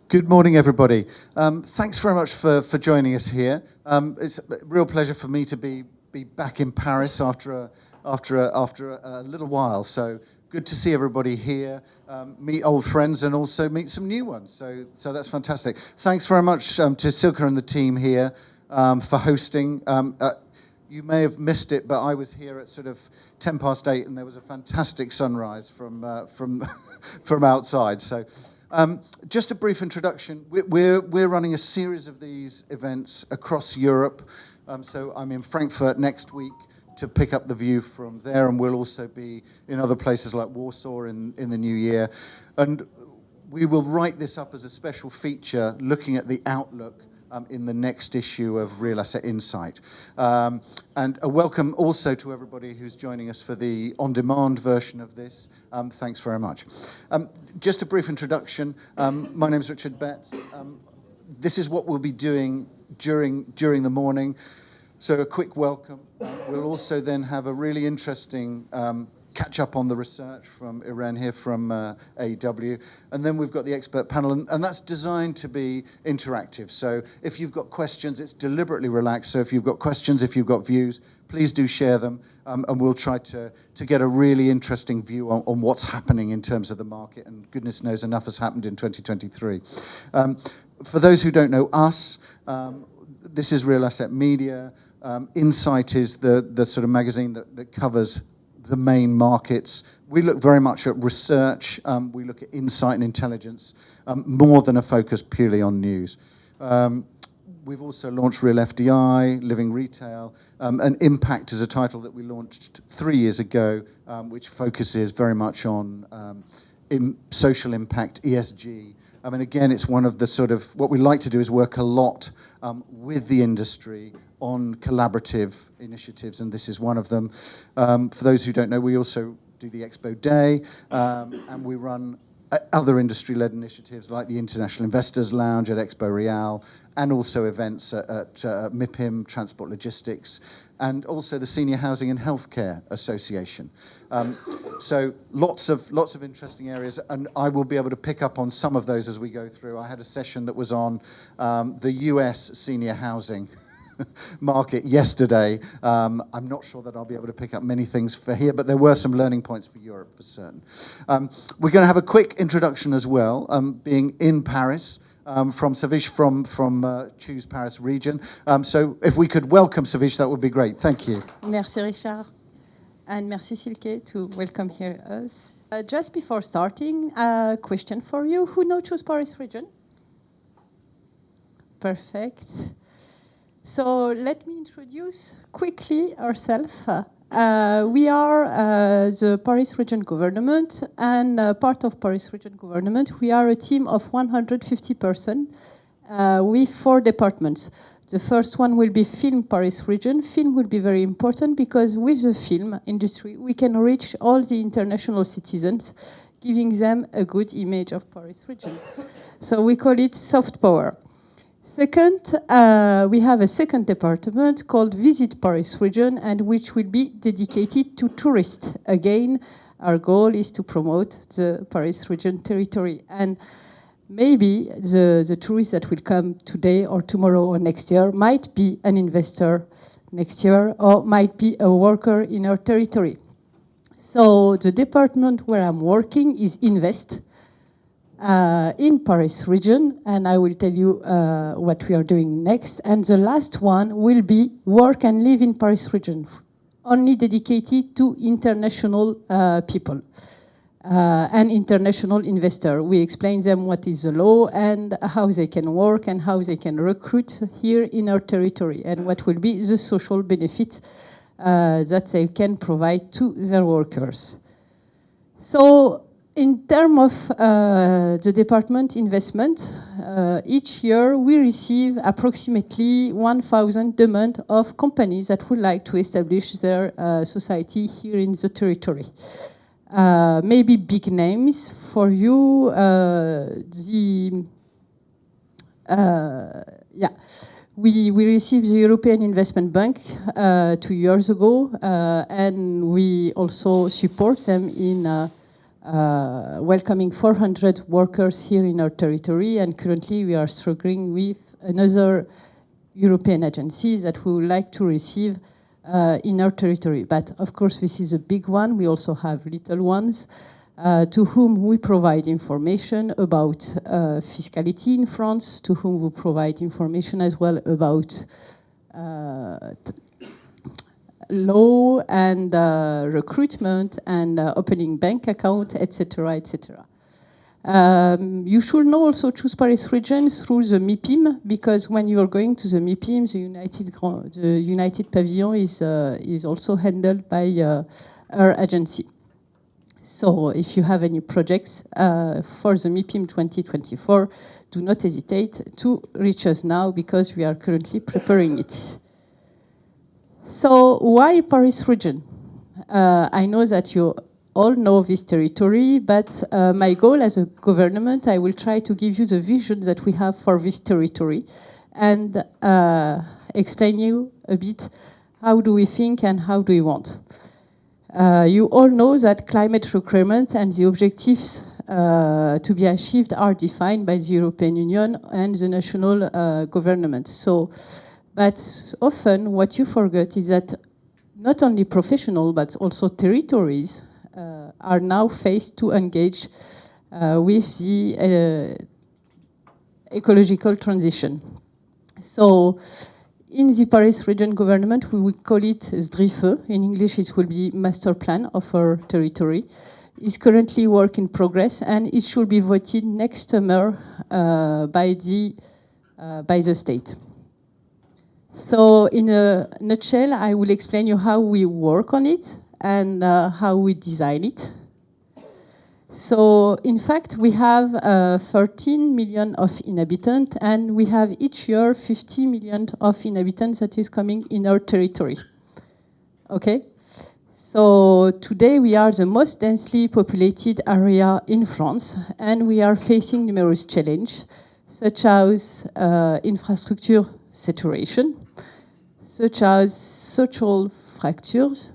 Good morning, everybody. Thanks very much for joining us here. It's a real pleasure for me to be back in Paris after a little while. So good to see everybody here, meet old friends, and also meet some new ones. So that's fantastic. Thanks very much to Silke and the team here for hosting. You may have missed it, but I was here at sort of 8:10, and there was a fantastic sunrise from outside. So. Just a brief introduction. We're running a series of these events across Europe. So I'm in Frankfurt next week to pick up the view from there, and we'll also be in other places like Warsaw in the new year. And we will write this up as a special feature looking at the outlook in the next issue of Real Asset Insight. And a welcome also to everybody who's joining us for the on-demand version of this. Thanks very much. Just a brief introduction. My name is 𝗥𝗲𝗽𝗶𝗴𝗴𝗏. This is what we'll be doing during the morning. So a quick welcome. We'll also then have a really interesting catch up on the research from Irène here from AEW, and then we've got the expert panel, and that's designed to be interactive. So if you've got questions, it's deliberately relaxed. So if you've got questions, if you've got views, please do share them, and we'll try to get a really interesting view on what's happening in terms of the market, and goodness knows enough has happened in 2023. For those who don't know us, this is Real Asset Media. Insight is the sort of magazine that covers the main markets. We look very much at research. We look at insight and intelligence, more than a focus purely on news. We've also launched Real FDI, Living Retail, and Impact is a title that we launched 3 years ago, which focuses very much on social impact, ESG. I mean, again, it's one of the sort of, what we like to do is work a lot with the industry on collaborative initiatives, and this is one of them. For those who don't know, we also do the Expo Day, and we run other industry-led initiatives like the International Investors Lounge at Expo Real, and also events at MIPIM, Transport Logistics, and also the Senior Housing and Healthcare Association. So lots of interesting areas, and I will be able to pick up on some of those as we go through. I had a session that was on the US senior housing market yesterday. I'm not sure that I'll be able to pick up many things for here, but there were some learning points for Europe for certain. We're going to have a quick introduction as well, being in Paris, from Sevinç from Choose Paris region. So if we could welcome Sevinç, that would be great. Thank you. Merci Richard, and merci Silke to welcome here us. Just before starting, a question for you. Who knows Choose Paris region? Perfect. So let me introduce quickly ourselves. We are the Paris Region Government, and part of Paris Region Government, we are a team of 150 persons with 4 departments. The first one will be Film Paris Region. Film will be very important because with the film industry, we can reach all the international citizens, giving them a good image of Paris Region. So we call it soft power. Second, we have a second department called Visit Paris Region, and which will be dedicated to tourists. Again, our goal is to promote the Paris Region territory. And maybe the tourists that will come today or tomorrow or next year might be an investor next year or might be a worker in our territory. So the department where I'm working is Invest. In Paris region, and I will tell you what we are doing next. And the last one will be Work and Live in Paris region, only dedicated to international people and international investor. We explain them what is the law and how they can work and how they can recruit here in our territory, and what will be the social benefits that they can provide to their workers. So, in terms of the department investment, each year we receive approximately 1,000 demands of companies that would like to establish their society here in the territory. Maybe big names for you. We received the European Investment Bank 2 years ago, and we also support them in welcoming 400 workers here in our territory, and currently we are struggling with another European agency that we would like to receive in our territory. But of course, this is a big one. We also have little ones to whom we provide information about fiscality in France, to whom we provide information as well about law and recruitment and opening bank account, etc., etc. You should know also Choose Paris region through the MIPIM, because when you are going to the MIPIM, the United Pavilion is also handled by our agency. So if you have any projects for the MIPIM 2024, do not hesitate to reach us now, because we are currently preparing it. So why Paris region? I know that you all know this territory, but my goal as a government, I will try to give you the vision that we have for this territory and explain you a bit how do we think and how do we want. You all know that climate requirements and the objectives to be achieved are defined by the European Union and the national government. So, but often what you forget is that not only professional but also territories are now faced to engage with the ecological transition. So in the Paris region government, we will call it 𝗧𝗿𝗃. In English, it will be master plan of our territory. It's currently work in progress, and it should be voted next summer by the state. So in a nutshell, I will explain you how we work on it and how we design it. So in fact, we have 13 million of inhabitants, and we have each year 50 million of inhabitants that is coming in our territory. Okay? So today we are the most densely populated area in France, and we are facing numerous challenges, such as infrastructure saturation, such as social fractures,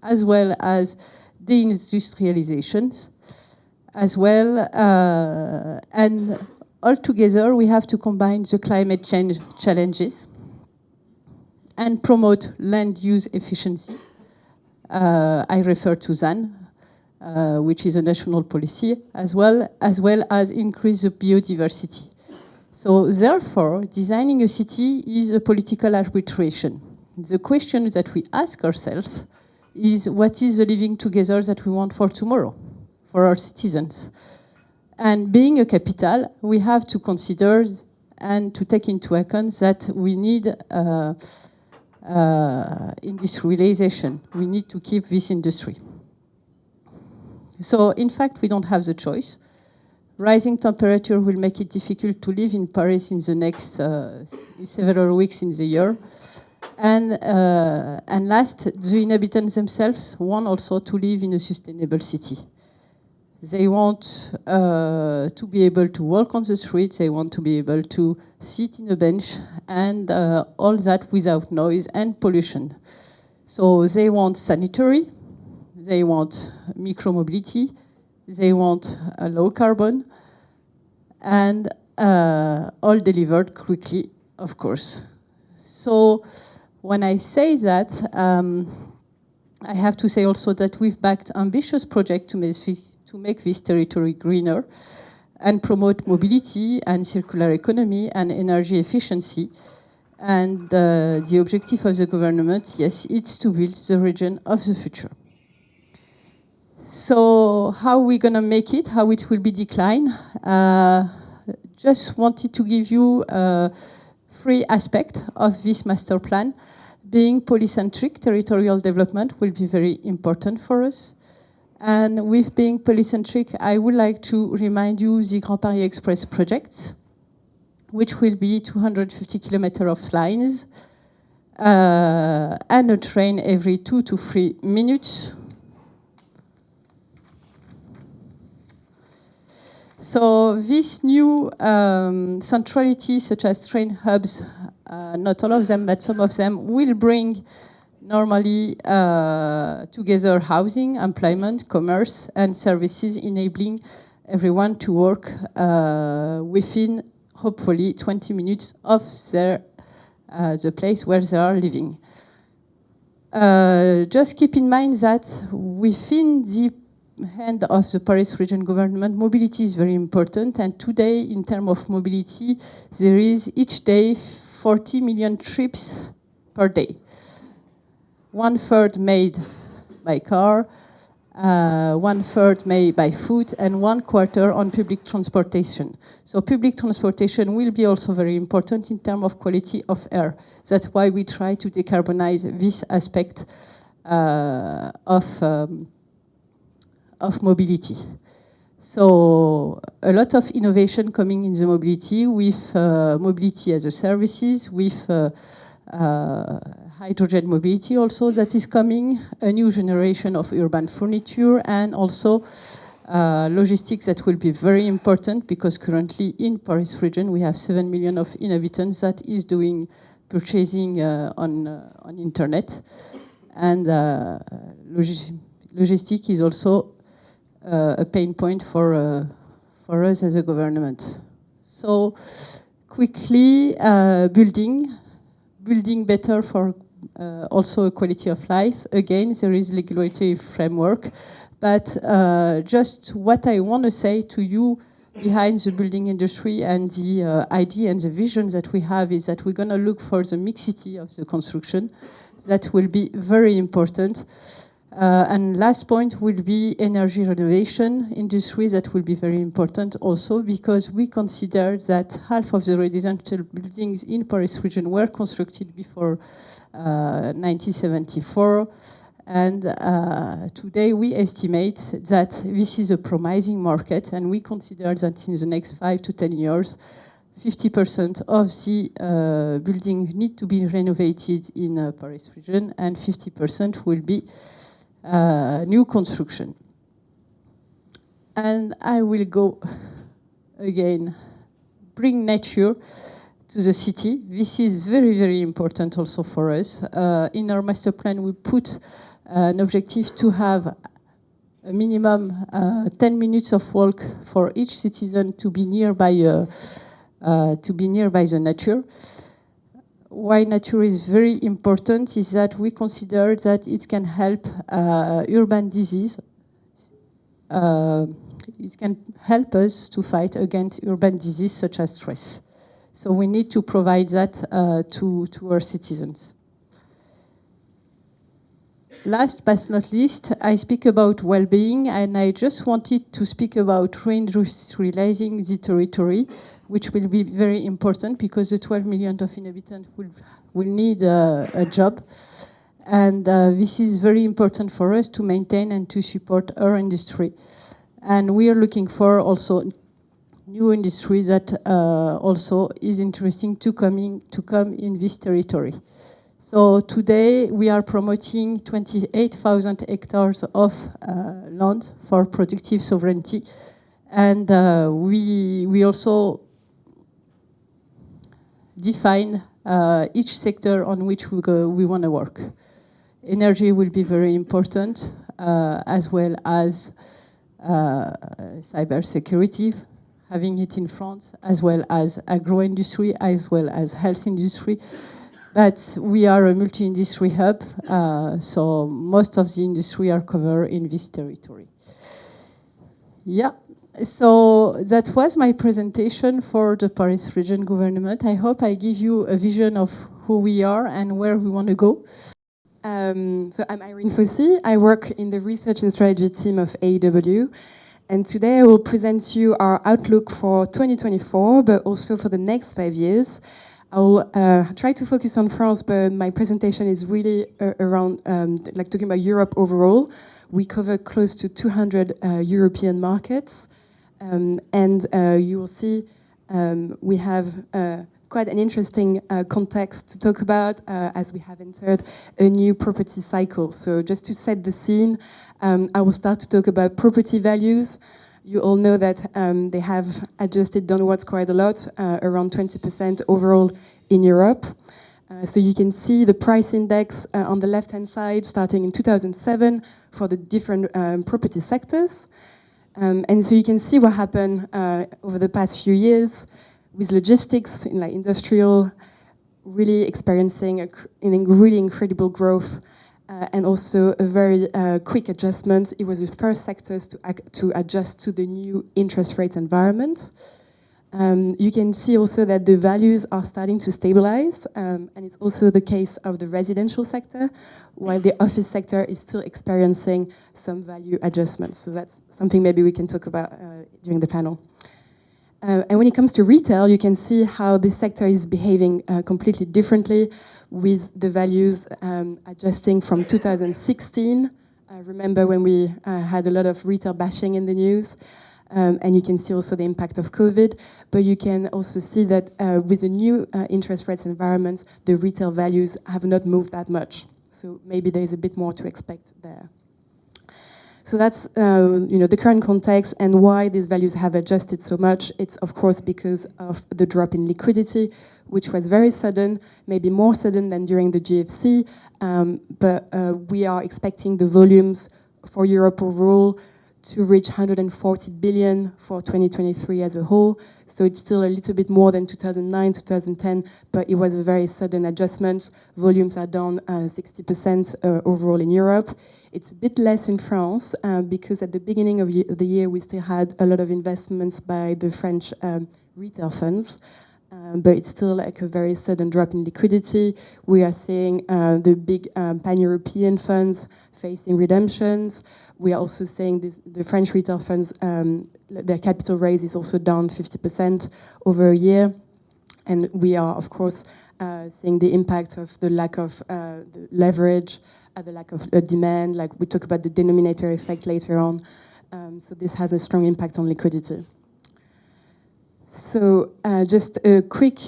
as well as deindustrialization, as well, and altogether we have to combine the climate change challenges and promote land use efficiency. I refer to ZAN, which is a national policy, as well as increase the biodiversity. So therefore, designing a city is a political arbitration. The question that we ask ourselves is, what is the living together that we want for tomorrow, for our citizens? And being a capital, we have to consider and to take into account that we need industrialization. We need to keep this industry. So in fact, we don't have the choice. Rising temperature will make it difficult to live in Paris in the next several weeks in the year. And last, the inhabitants themselves want also to live in a sustainable city. They want to be able to walk on the streets, they want to be able to sit in a bench, and all that without noise and pollution. So they want sanitary, they want micromobility, they want a low carbon, and all delivered quickly, of course. So when I say that, I have to say also that we've backed ambitious projects to make this territory greener and promote mobility and circular economy and energy efficiency. And the objective of the government, yes, it's to build the region of the future. So how are we going to make it? How it will be declined? Just wanted to give you 3 aspects of this master plan. Being polycentric, territorial development will be very important for us. And with being polycentric, I would like to remind you the 𝗥𝗲𝗽𝗿𝗶 Express project, which will be 250 kilometers of lines and a train every 2 to 3 minutes. So this new centrality, such as train hubs, not all of them, but some of them, will bring normally together housing, employment, commerce, and services, enabling everyone to work within, hopefully, 20 minutes of the place where they are living. Just keep in mind that within the hand of the Paris region government, mobility is very important, and today, in terms of mobility, there is each day 40 million trips per day. 1/3 made by car, 1/3 made by foot, and 1/4 on public transportation. So public transportation will be also very important in terms of quality of air. That's why we try to decarbonize this aspect of mobility. So a lot of innovation coming in the mobility, with mobility as a services, with hydrogen mobility also that is coming, a new generation of urban furniture, and also logistics that will be very important, because currently in Paris region we have 7 million of inhabitants that is doing purchasing on internet, and logistics is also a pain point for us as a government. So quickly, building better for also a quality of life. Again, there is regulatory framework, but just what I want to say to you behind the building industry and the idea and the vision that we have is that we're going to look for the mixity of the construction. That will be very important. And last point will be energy renovation industry. That will be very important also, because we consider that half of the residential buildings in Paris region were constructed before 1974. And today we estimate that this is a promising market, and we consider that in the next 5 to 10 years, 50% of the buildings need to be renovated in Paris region, and 50% will be new construction. And I will go again, bring nature to the city. This is very, very important also for us. In our master plan, we put an objective to have a minimum 10 minutes of walk for each citizen to be nearby the nature. Why nature is very important is that we consider that it can help urban disease. It can help us to fight against urban disease such as stress. So we need to provide that to our citizens. Last but not least, I speak about well-being, and I just wanted to speak about reindustrializing the territory, which will be very important because the 12 million of inhabitants will need a job. And this is very important for us to maintain and to support our industry. And we are looking for also new industry that also is interesting to come in this territory. So today we are promoting 28,000 hectares of land for productive sovereignty. And we also define each sector on which we want to work. Energy will be very important, as well as cybersecurity, having it in France, as well as agro-industry, as well as health industry. But we are a multi-industry hub, so most of the industry are covered in this territory. Yeah. So that was my presentation for the Paris region government. I hope I give you a vision of who we are and where we want to go. So I'm Irène Fossé. I work in the research and strategy team of AEW. And today I will present you our outlook for 2024, but also for the next 5 years. I will try to focus on France, but my presentation is really around, like talking about Europe overall. We cover close to 200 European markets. And you will see we have quite an interesting context to talk about as we have entered a new property cycle. So just to set the scene, I will start to talk about property values. You all know that they have adjusted downwards quite a lot, around 20% overall in Europe. So you can see the price index on the left-hand side starting in 2007 for the different property sectors. And so you can see what happened over the past few years with logistics, in like industrial, really experiencing a really incredible growth and also a very quick adjustment. It was the first sectors to adjust to the new interest rates environment. You can see also that the values are starting to stabilize, and it's also the case of the residential sector, while the office sector is still experiencing some value adjustments. So that's something maybe we can talk about during the panel. And when it comes to retail, you can see how this sector is behaving completely differently, with the values adjusting from 2016. Remember when we had a lot of retail bashing in the news? And you can see also the impact of COVID, but you can also see that with the new interest rates environment, the retail values have not moved that much. So maybe there's a bit more to expect there. So that's the current context and why these values have adjusted so much. It's of course because of the drop in liquidity, which was very sudden, maybe more sudden than during the GFC, but we are expecting the volumes for Europe overall to reach 140 billion for 2023 as a whole. So it's still a little bit more than 2009, 2010, but it was a very sudden adjustment. Volumes are down 60% overall in Europe. It's a bit less in France because at the beginning of the year we still had a lot of investments by the French retail funds. But it's still like a very sudden drop in liquidity. We are seeing the big pan-European funds facing redemptions. We are also seeing the French retail funds, their capital raise is also down 50% over a year. And we are, of course, seeing the impact of the lack of the leverage, the lack of demand. Like we talk about the denominator effect later on. So this has a strong impact on liquidity. So just a quick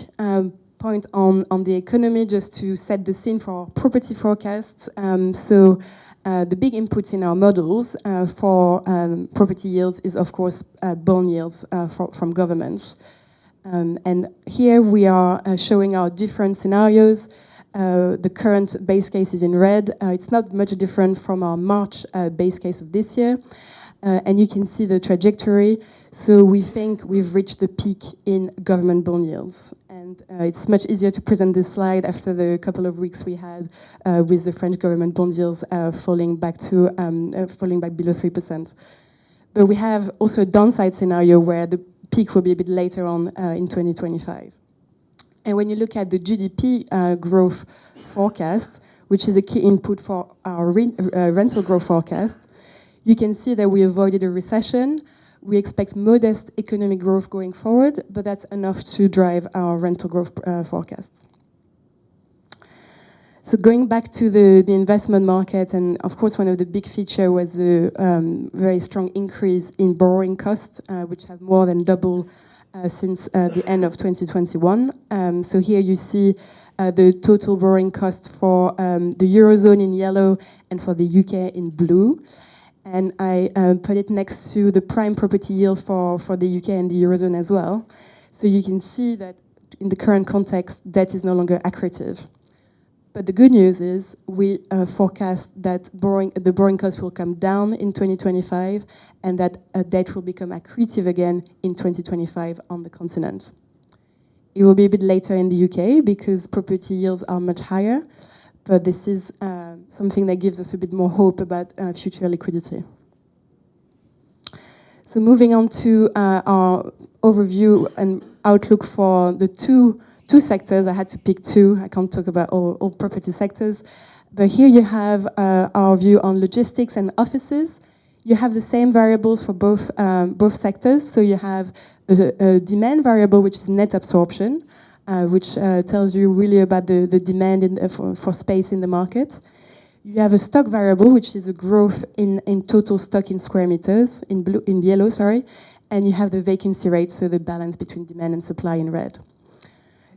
point on the economy, just to set the scene for our property forecasts. The big inputs in our models for property yields is, of course, bond yields from governments. And here we are showing our different scenarios. The current base case is in red. It's not much different from our March base case of this year. And you can see the trajectory. So we think we've reached the peak in government bond yields. And it's much easier to present this slide after the couple of weeks we had with the French government bond yields falling back below 3%. But we have also a downside scenario where the peak will be a bit later on in 2025. And when you look at the GDP growth forecast, which is a key input for our rental growth forecast, you can see that we avoided a recession. We expect modest economic growth going forward, but that's enough to drive our rental growth forecasts. So going back to the investment market, and of course one of the big features was the very strong increase in borrowing costs, which have more than doubled since the end of 2021. So here you see the total borrowing cost for the Eurozone in yellow and for the UK in blue. And I put it next to the prime property yield for the UK and the Eurozone as well. So you can see that in the current context, debt is no longer accretive. But the good news is we forecast that the borrowing costs will come down in 2025 and that debt will become accretive again in 2025 on the continent. It will be a bit later in the UK because property yields are much higher. But this is something that gives us a bit more hope about future liquidity. So moving on to our overview and outlook for the two sectors. I had to pick two. I can't talk about all property sectors. But here you have our view on logistics and offices. You have the same variables for both sectors. So you have a demand variable, which is net absorption, which tells you really about the demand for space in the market. You have a stock variable, which is a growth in total stock in square meters, in yellow, sorry. And you have the vacancy rate, so the balance between demand and supply in red.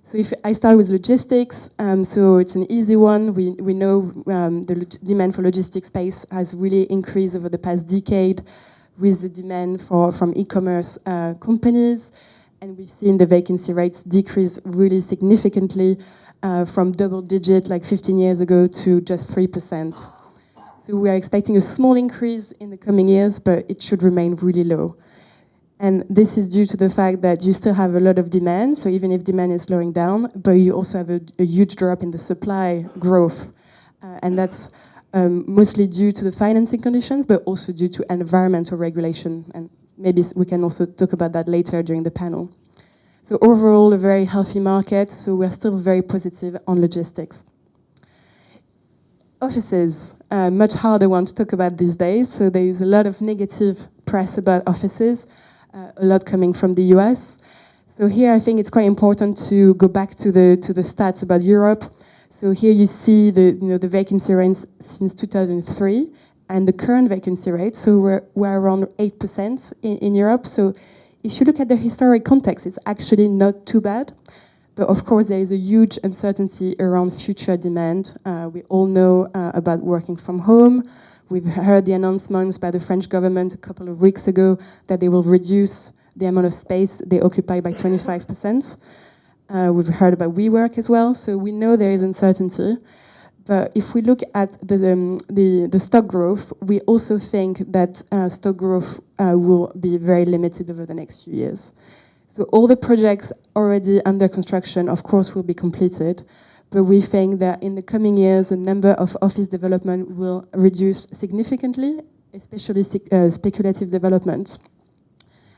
So if I start with logistics, so it's an easy one. We know the demand for logistics space has really increased over the past decade with the demand from e-commerce companies. And we've seen the vacancy rates decrease really significantly from double digit like 15 years ago to just 3%. So we are expecting a small increase in the coming years, but it should remain really low. And this is due to the fact that you still have a lot of demand, so even if demand is slowing down, but you also have a huge drop in the supply growth. And that's mostly due to the financing conditions, but also due to environmental regulation. And maybe we can also talk about that later during the panel. So overall, a very healthy market, so we're still very positive on logistics. Offices, much harder one to talk about these days, so there is a lot of negative press about offices, a lot coming from the US. So here I think it's quite important to go back to the stats about Europe. So here you see the vacancy rates since 2003 and the current vacancy rate. So we're around 8% in Europe. So if you look at the historic context, it's actually not too bad. But of course, there is a huge uncertainty around future demand. We all know about working from home. We've heard the announcements by the French government a couple of weeks ago that they will reduce the amount of space they occupy by 25%. We've heard about WeWork as well, so we know there is uncertainty. But if we look at the stock growth, we also think that stock growth will be very limited over the next few years. So all the projects already under construction, of course, will be completed, but we think that in the coming years, the number of office development will reduce significantly, especially speculative development.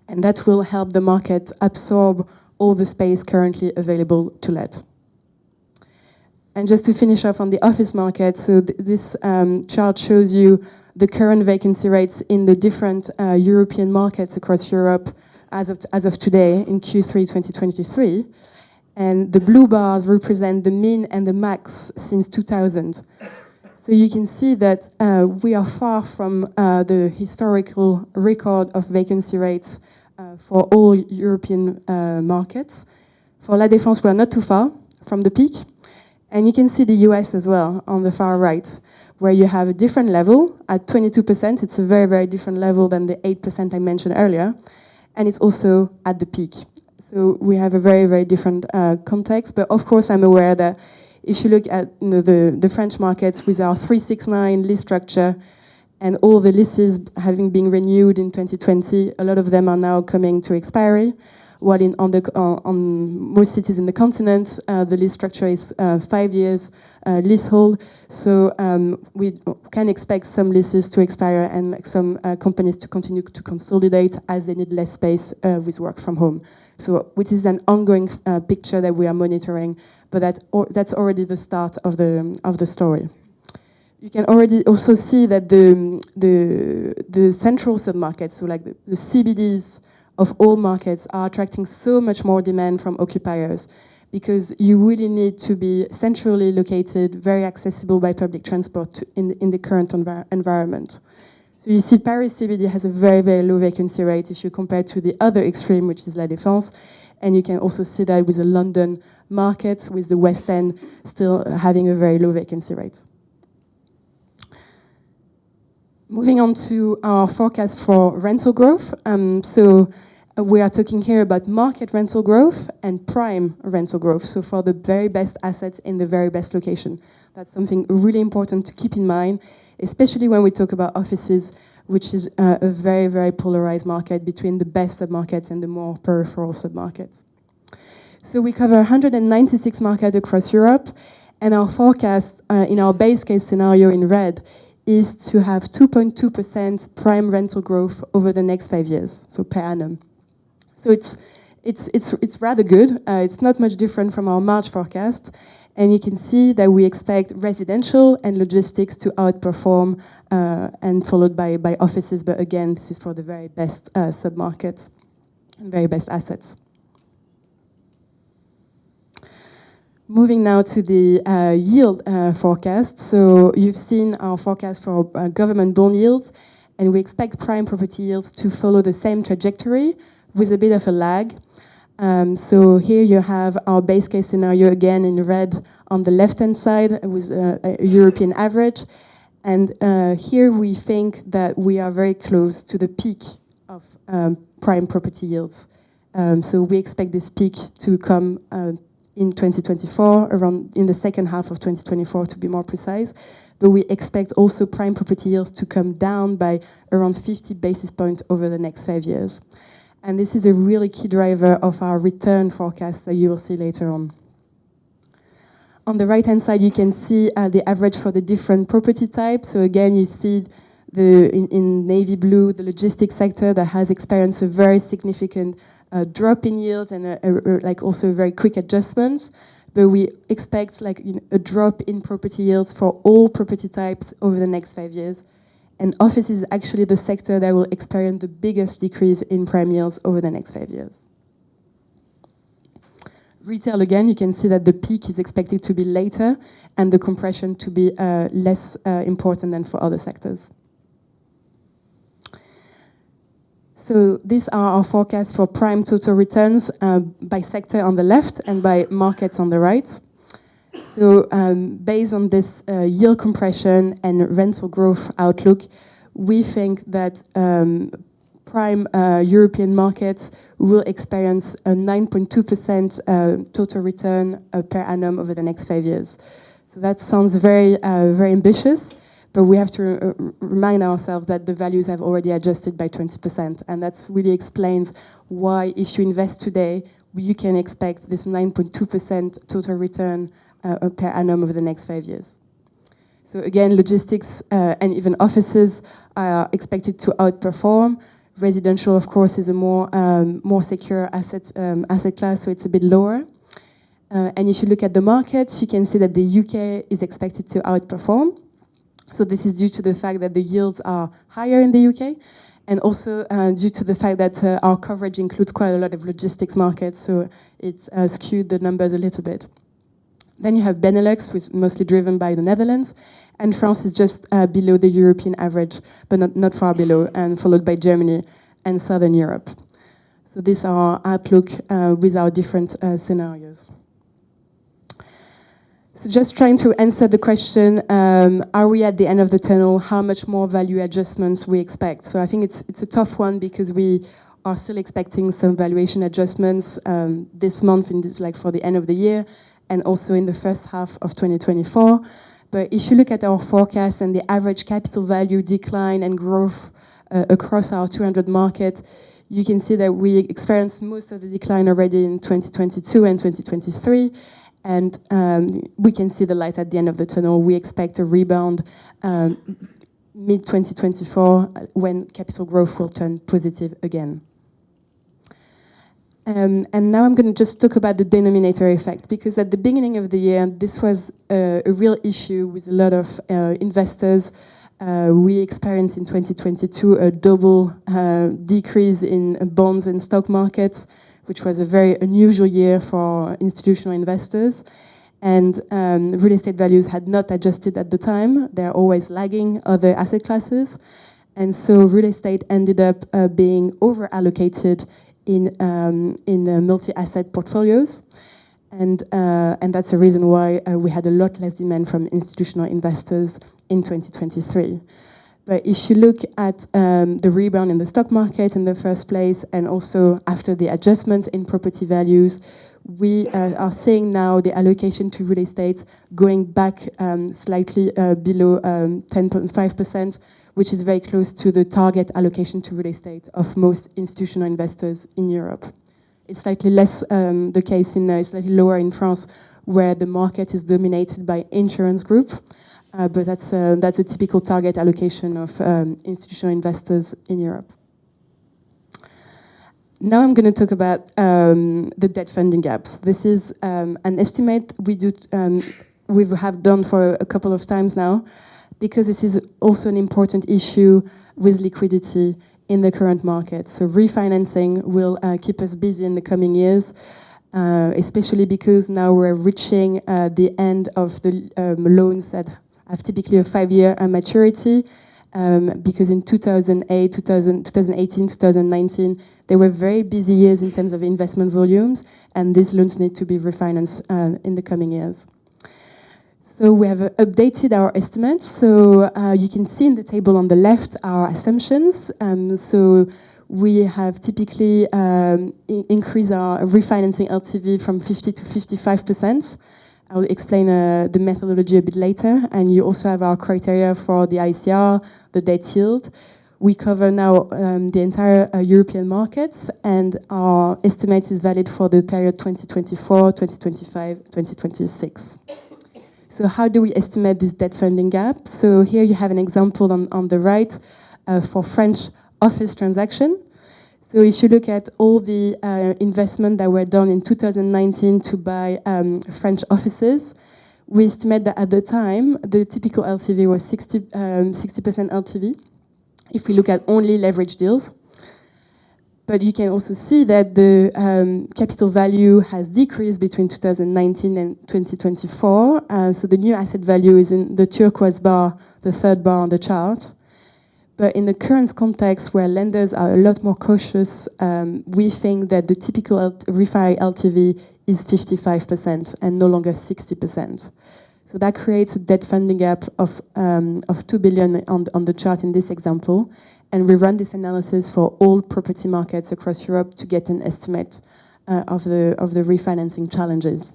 And that will help the market absorb all the space currently available to let. And just to finish off on the office market, so this chart shows you the current vacancy rates in the different European markets across Europe as of today in Q3 2023. And the blue bars represent the mean and the max since 2000. So you can see that we are far from the historical record of vacancy rates for all European markets. For La Défense, we are not too far from the peak. And you can see the US as well on the far right, where you have a different level at 22%. It's a very, very different level than the 8% I mentioned earlier. And it's also at the peak. So we have a very, very different context. But of course, I'm aware that if you look at the French markets with our 369 lease structure and all the leases having been renewed in 2020, a lot of them are now coming to expiry. While on most cities in the continent, the lease structure is 5 years leasehold. So we can expect some leases to expire and some companies to continue to consolidate as they need less space with work from home. So which is an ongoing picture that we are monitoring, but that's already the start of the story. You can already also see that the central submarkets, so like the CBDs of all markets, are attracting so much more demand from occupiers because you really need to be centrally located, very accessible by public transport in the current environment. So you see Paris CBD has a very, very low vacancy rate if you compare to the other extreme, which is La Défense. And you can also see that with the London markets, with the West End still having a very low vacancy rate. Moving on to our forecast for rental growth. We are talking here about market rental growth and prime rental growth, so for the very best assets in the very best location. That's something really important to keep in mind, especially when we talk about offices, which is a very, very polarized market between the best submarkets and the more peripheral submarkets. So we cover 196 markets across Europe, and our forecast in our base case scenario in red is to have 2.2% prime rental growth over the next 5 years, so per annum. So it's rather good. It's not much different from our March forecast, and you can see that we expect residential and logistics to outperform, and followed by offices. But again, this is for the very best submarkets and very best assets. Moving now to the yield forecast. So you've seen our forecast for government bond yields, and we expect prime property yields to follow the same trajectory with a bit of a lag. So here you have our base case scenario again in red on the left-hand side with a European average. And here we think that we are very close to the peak of prime property yields. So we expect this peak to come in 2024, around in the second half of 2024 to be more precise. But we expect also prime property yields to come down by around 50 basis points over the next 5 years. And this is a really key driver of our return forecast that you will see later on. On the right-hand side, you can see the average for the different property types. So again, you see in navy blue, the logistics sector that has experienced a very significant drop in yields and like also very quick adjustments. But we expect like a drop in property yields for all property types over the next 5 years. And office is actually the sector that will experience the biggest decrease in prime yields over the next 5 years. Retail, again, you can see that the peak is expected to be later and the compression to be less important than for other sectors. So these are our forecasts for prime total returns by sector on the left and by markets on the right. So based on this yield compression and rental growth outlook, we think that prime European markets will experience a 9.2% total return per annum over the next 5 years. So that sounds very, very ambitious, but we have to remind ourselves that the values have already adjusted by 20%, and that really explains why if you invest today, you can expect this 9.2% total return per annum over the next 5 years. So again, logistics and even offices are expected to outperform. Residential, of course, is a more secure asset class, so it's a bit lower. And if you look at the markets, you can see that the UK is expected to outperform. So this is due to the fact that the yields are higher in the UK, and also due to the fact that our coverage includes quite a lot of logistics markets, so it's skewed the numbers a little bit. Then you have Benelux, which is mostly driven by the Netherlands, and France is just below the European average, but not far below, and followed by Germany and Southern Europe. So these are our outlook with our different scenarios. So just trying to answer the question, are we at the end of the tunnel? How much more value adjustments we expect? So I think it's a tough one because we are still expecting some valuation adjustments this month, like for the end of the year, and also in the first half of 2024. But if you look at our forecast and the average capital value decline and growth across our 200 markets, you can see that we experienced most of the decline already in 2022 and 2023. And we can see the light at the end of the tunnel. We expect a rebound mid-2024 when capital growth will turn positive again. And now I'm going to just talk about the denominator effect, because at the beginning of the year, this was a real issue with a lot of investors. We experienced in 2022 a double decrease in bonds and stock markets, which was a very unusual year for institutional investors. And real estate values had not adjusted at the time. They're always lagging other asset classes. And so real estate ended up being over-allocated in multi-asset portfolios. And that's the reason why we had a lot less demand from institutional investors in 2023. But if you look at the rebound in the stock market in the first place, and also after the adjustments in property values, we are seeing now the allocation to real estate going back slightly below 10.5%, which is very close to the target allocation to real estate of most institutional investors in Europe. It's slightly less the case slightly lower in France, where the market is dominated by insurance group. But that's a typical target allocation of institutional investors in Europe. Now I'm going to talk about the debt funding gaps. This is an estimate we have done for a couple of times now, because this is also an important issue with liquidity in the current market. So refinancing will keep us busy in the coming years, especially because now we're reaching the end of the loans that have typically a 5-year maturity, because in 2018, 2019, they were very busy years in terms of investment volumes, and these loans need to be refinanced in the coming years. So we have updated our estimates. So you can see in the table on the left our assumptions. So we have typically increased our refinancing LTV from 50 to 55%. I'll explain the methodology a bit later. And you also have our criteria for the ICR, the debt yield. We cover now the entire European markets, and our estimate is valid for the period 2024, 2025, 2026. So how do we estimate this debt funding gap? So here you have an example on the right for French office transaction. So if you look at all the investment that were done in 2019 to buy French offices, we estimate that at the time, the typical LTV was 60% LTV, if we look at only leverage deals. But you can also see that the capital value has decreased between 2019 and 2024. So the new asset value is in the turquoise bar, the third bar on the chart. But in the current context, where lenders are a lot more cautious, we think that the typical refi LTV is 55% and no longer 60%. So that creates a debt funding gap of 2 billion on the chart in this example. And we run this analysis for all property markets across Europe to get an estimate of the refinancing challenges.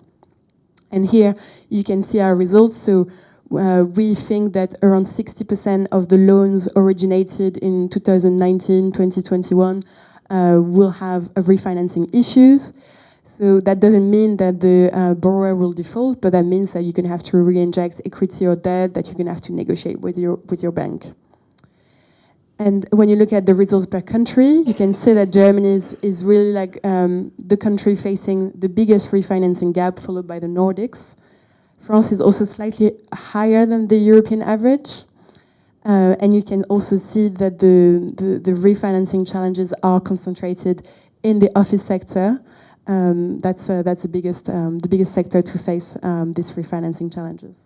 And here you can see our results. So we think that around 60% of the loans originated in 2019, 2021 will have refinancing issues. So that doesn't mean that the borrower will default, but that means that you're going to have to re-inject equity or debt that you're going to have to negotiate with your bank. And when you look at the results per country, you can see that Germany is really like the country facing the biggest refinancing gap, followed by the Nordics. France is also slightly higher than the European average. And you can also see that the refinancing challenges are concentrated in the office sector. That's the biggest sector to face these refinancing challenges.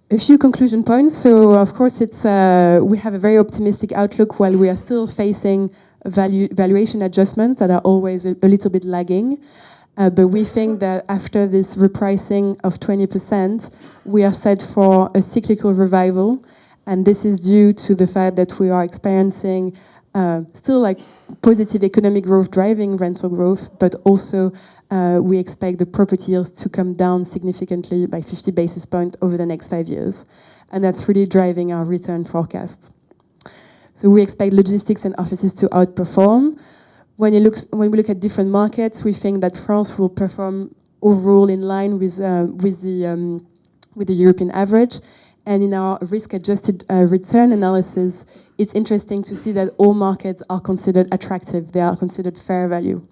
A few conclusion points. So, of course, we have a very optimistic outlook while we are still facing valuation adjustments that are always a little bit lagging. But we think that after this repricing of 20%, we are set for a cyclical revival. And this is due to the fact that we are experiencing still like positive economic growth driving rental growth, but also we expect the property yields to come down significantly by 50 basis points over the next 5 years. And that's really driving our return forecasts. So we expect logistics and offices to outperform. When we look at different markets, we think that France will perform overall in line with the European average. And in our risk-adjusted return analysis, it's interesting to see that all markets are considered attractive. They are considered fair value.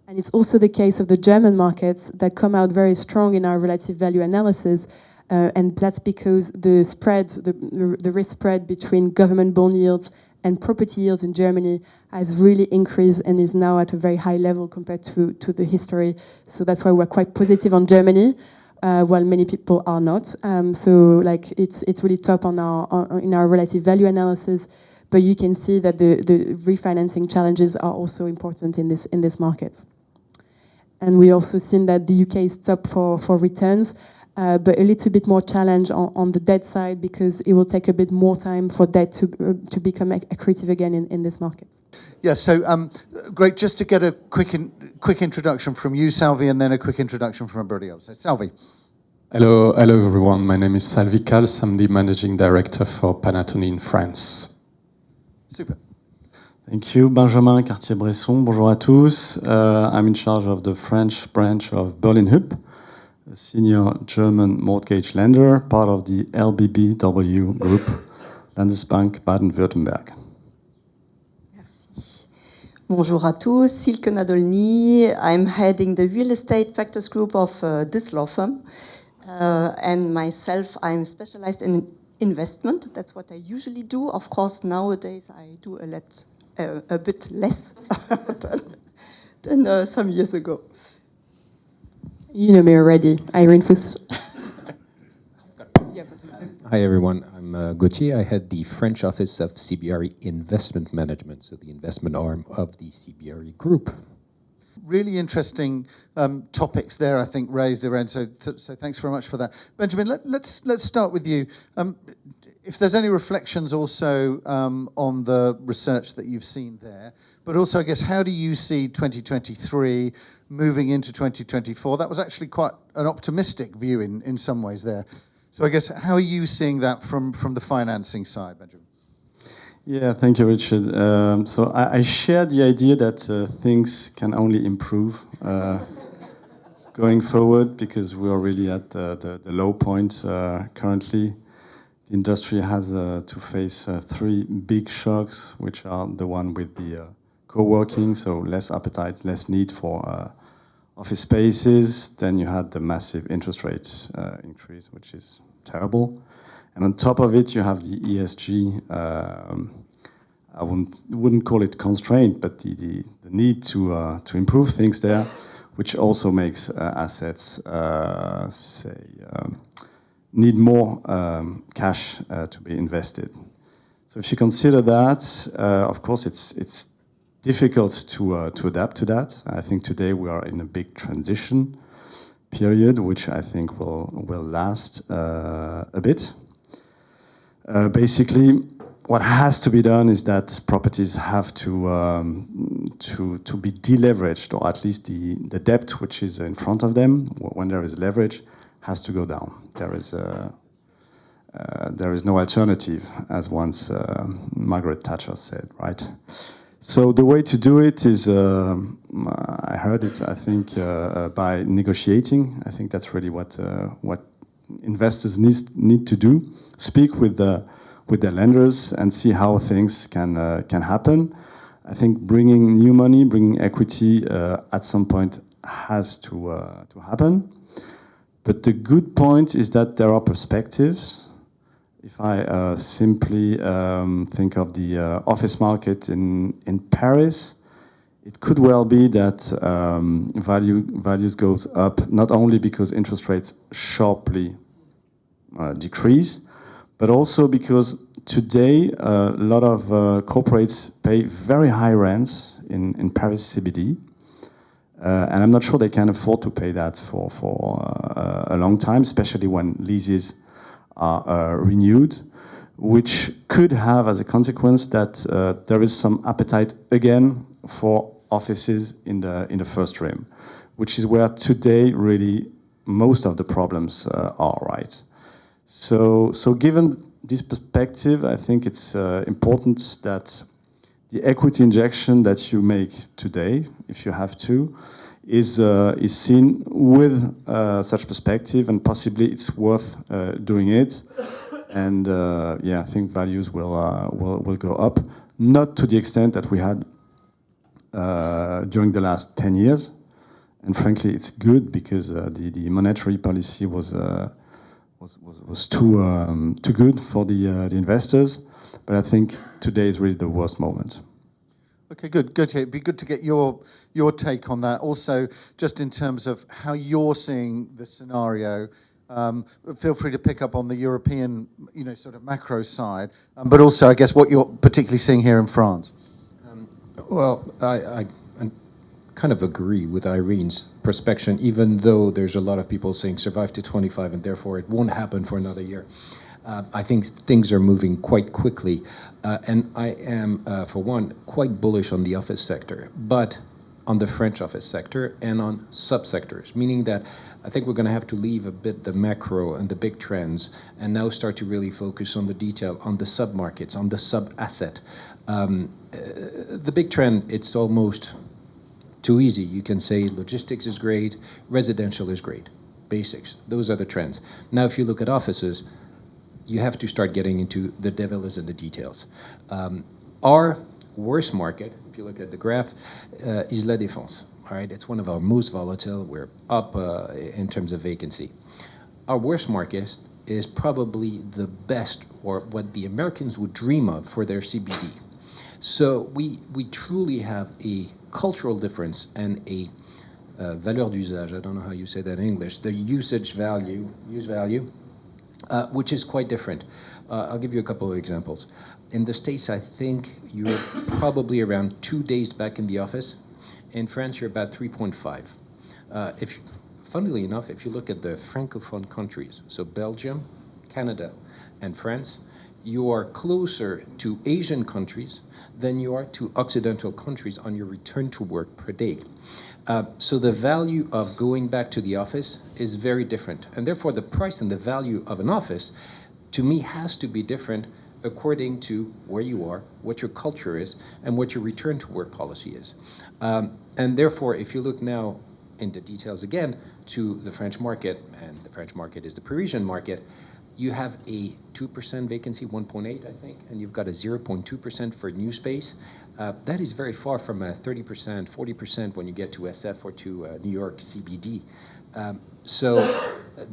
And it's also the case of the German markets that come out very strong in our relative value analysis. And that's because the spread, the risk spread between government bond yields and property yields in Germany has really increased and is now at a very high level compared to the history. So that's why we're quite positive on Germany, while many people are not. So like it's really top on in our relative value analysis. But you can see that the refinancing challenges are also important in this market. And we also seen that the UK is top for returns, but a little bit more challenge on the debt side because it will take a bit more time for debt to become accretive again in this market. Yeah, so great. Just to get a quick introduction from you, Salvi, and then a quick introduction from everybody else. So, Salvi. Hello everyone. My name is 𝗘𝗂𝗁𝗃𝗃. I'm the managing director for Panattoni in France. Super. Thank you, Benjamin Cartier-Bresson. Bonjour à tous. I'm in charge of the French branch of Beurnier, a senior German mortgage lender, part of the LBBW group, Landesbank Baden-Württemberg. Merci. Bonjour à tous. Silke Nadolni. I'm heading the real estate practice group of this law firm. And myself, I'm specialized in investment. That's what I usually do. Of course, nowadays I do a bit less than some years ago. You know me already, Irène Fossé. Hi everyone, I'm Gautier. I head the French office of CBRE Investment Management, so the investment arm of the CBRE group. Really interesting topics there, I think, raised, Irène. So thanks very much for that. Benjamin, let's start with you. if there's any reflections also on the research that you've seen there, but also I guess how do you see 2023 moving into 2024? That was actually quite an optimistic view in some ways there. So I guess how are you seeing that from the financing side, Benjamin? Yeah, thank you, Richard. So I share the idea that things can only improve going forward, because we are really at the low point currently. The industry has to face three big shocks, which are the one with the co-working, so less appetite, less need for office spaces. Then you had the massive interest rate increase, which is terrible. And on top of it, you have the ESG, I wouldn't call it constraint, but the need to improve things there, which also makes assets, need more cash to be invested. So if you consider that, of course, it's difficult to adapt to that. I think today we are in a big transition period, which I think will last a bit. Basically, what has to be done is that properties have to be deleveraged, or at least the debt which is in front of them, when there is leverage, has to go down. There is no alternative, as once Margaret Thatcher said, right? So the way to do it is, I heard it, I think, by negotiating. I think that's really what investors need to do. Speak with their lenders and see how things can happen. I think bringing new money, bringing equity at some point has to happen. But the good point is that there are perspectives. If I simply think of the office market in Paris, it could well be that values goes up, not only because interest rates sharply decrease, but also because today a lot of corporates pay very high rents in Paris CBD. And I'm not sure they can afford to pay that for a long time, especially when leases are renewed, which could have as a consequence that there is some appetite again for offices in the first rim, which is where today really most of the problems are, right? So given this perspective, I think it's important that the equity injection that you make today, if you have to, is seen with such perspective, and possibly it's worth doing it. And yeah, I think values will go up, not to the extent that we had during the last 10 years. And frankly, it's good because the monetary policy was too good for the investors. But I think today is really the worst moment. Okay, good. It'd be good to get your take on that. Also, just in terms of how you're seeing the scenario. Feel free to pick up on the European, sort of macro side, but also, I guess, what you're particularly seeing here in France. Well, I kind of agree with Irene's perspective, even though there's a lot of people saying survive to 25 and therefore it won't happen for another year. I think things are moving quite quickly, and I am, for one, quite bullish on the office sector, but on the French office sector and on subsectors, meaning that I think we're going to have to leave a bit the macro and the big trends and now start to really focus on the detail, on the sub-markets, on the sub-asset. The big trend, it's almost too easy. You can say logistics is great, residential is great, basics. Those are the trends. Now, if you look at offices, you have to start getting into the devil is in the details. Our worst market, if you look at the graph, is La Défense. All right, it's one of our most volatile. We're up in terms of vacancy. Our worst market is probably the best, or what the Americans would dream of for their CBD. So we truly have a cultural difference and a valeur d'usage. I don't know how you say that in English. The use value, which is quite different. I'll give you a couple of examples. In the States, I think you're probably around 2 days back in the office. In France, you're about 3.5. Funnily enough, if you look at the Francophone countries, so Belgium, Canada, and France, you are closer to Asian countries than you are to Occidental countries on your return to work per day. So the value of going back to the office is very different. And therefore, the price and the value of an office, to me, has to be different according to where you are, what your culture is, and what your return to work policy is. And therefore, if you look now in the details again to the French market, and the French market is the Parisian market, you have a 2% vacancy, 1.8, I think, and you've got a 0.2% for new space. That is very far from a 30%, 40% when you get to SF or to New York CBD. So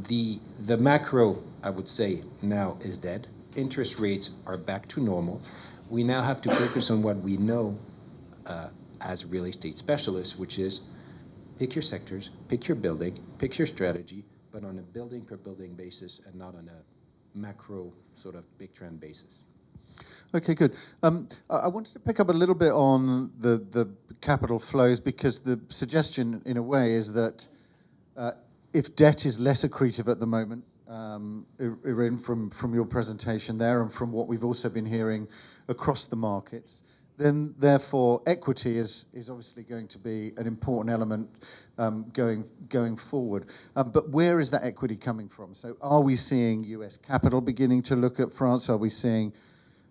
the macro, I would say, now is dead. Interest rates are back to normal. We now have to focus on what we know as real estate specialists, which is pick your sectors, pick your building, pick your strategy, but on a building per building basis and not on a macro sort of big trend basis. Okay, good. I wanted to pick up a little bit on the capital flows, because the suggestion, in a way, is that if debt is less accretive at the moment, Irène, from your presentation there and from what we've also been hearing across the markets, then therefore equity is obviously going to be an important element going forward. But where is that equity coming from? So are we seeing US capital beginning to look at France? Are we seeing,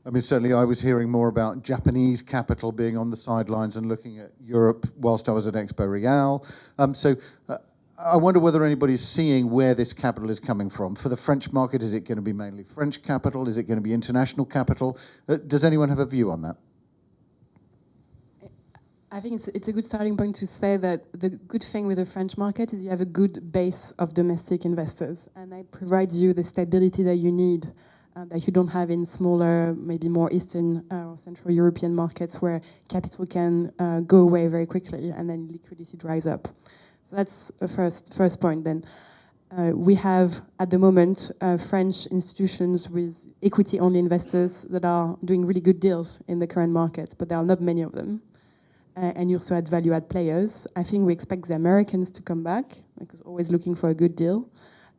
I mean, certainly I was hearing more about Japanese capital being on the sidelines and looking at Europe whilst I was at Expo Real. So I wonder whether anybody's seeing where this capital is coming from. For the French market, is it going to be mainly French capital? Is it going to be international capital? Does anyone have a view on that? I think it's a good starting point to say that the good thing with the French market is you have a good base of domestic investors, and it provides you the stability that you need, that you don't have in smaller, maybe more Eastern or Central European markets where capital can go away very quickly and then liquidity dries up. So that's a first point. Then we have, at the moment, French institutions with equity-only investors that are doing really good deals in the current market, but there are not many of them. And you also had value-add players. I think we expect the Americans to come back, because always looking for a good deal.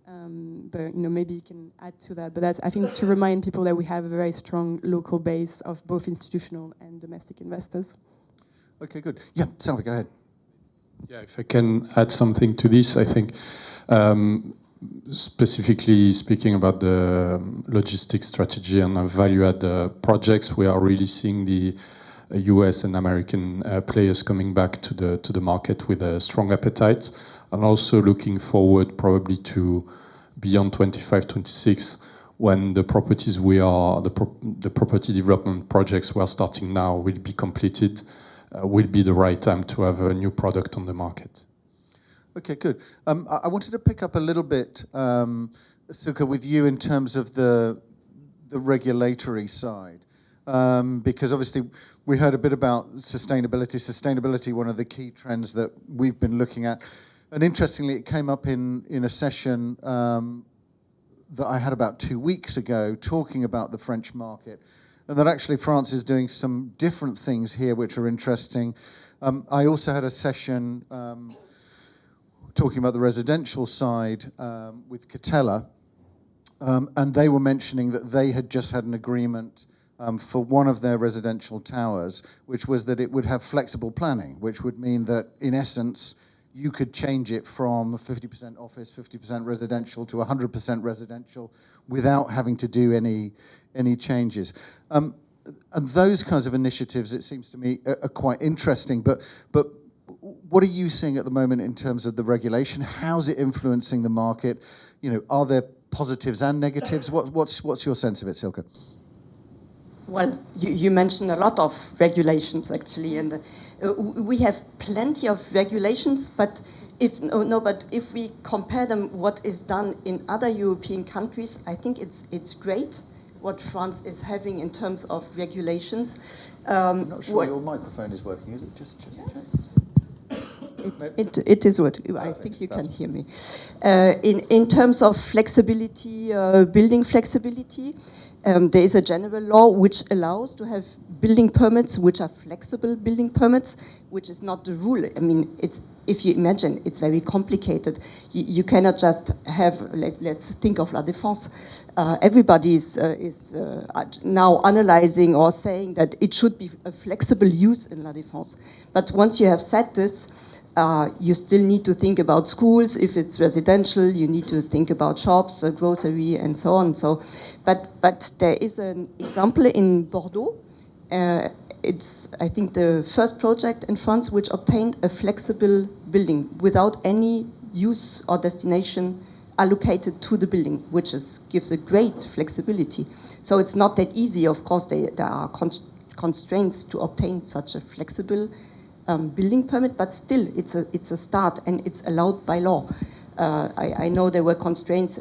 But maybe you can add to that. But that's, I think, to remind people that we have a very strong local base of both institutional and domestic investors. Okay, good. Yeah, Salvi, go ahead. Yeah, if I can add something to this, I think specifically speaking about the logistics strategy and value-add projects, we are really seeing the US and American players coming back to the market with a strong appetite, and also looking forward probably to beyond 25, 26, when the properties the property development projects we are starting now will be completed, will be the right time to have a new product on the market. Okay, good. I wanted to pick up a little bit, Silke, with you in terms of the regulatory side, because obviously we heard a bit about sustainability. Sustainability, one of the key trends that we've been looking at. And interestingly, it came up in a session that I had about 2 weeks ago, talking about the French market, and that actually France is doing some different things here which are interesting. I also had a session talking about the residential side with 𝗘𝗂𝗃, and they were mentioning that they had just had an agreement for one of their residential towers, which was that it would have flexible planning, which would mean that, in essence, you could change it from 50% office, 50% residential to 100% residential without having to do any changes. And those kinds of initiatives, it seems to me, are quite interesting. But what are you seeing at the moment in terms of the regulation? How's it influencing the market? Are there positives and negatives? What's your sense of it, Silke? Well, you mentioned a lot of regulations, actually, and we have plenty of regulations, but if we compare them, what is done in other European countries, I think it's great what France is having in terms of regulations. I'm not sure your microphone is working, is it? Just check. It is what I think you can hear me. In terms of flexibility, building flexibility, there is a general law which allows to have building permits which are flexible building permits, which is not the rule. I mean, if you imagine, it's very complicated. You cannot just have, let's think of La Défense. Everybody is now analyzing or saying that it should be a flexible use in La Défense. But once you have said this, you still need to think about schools. If it's residential, you need to think about shops, grocery, and so on. So, but there is an example in Bordeaux. It's, I think, the first project in France which obtained a flexible building without any use or destination allocated to the building, which gives a great flexibility. So it's not that easy. Of course, there are constraints to obtain such a flexible building permit, but still, it's a start, and it's allowed by law. I know there were constraints.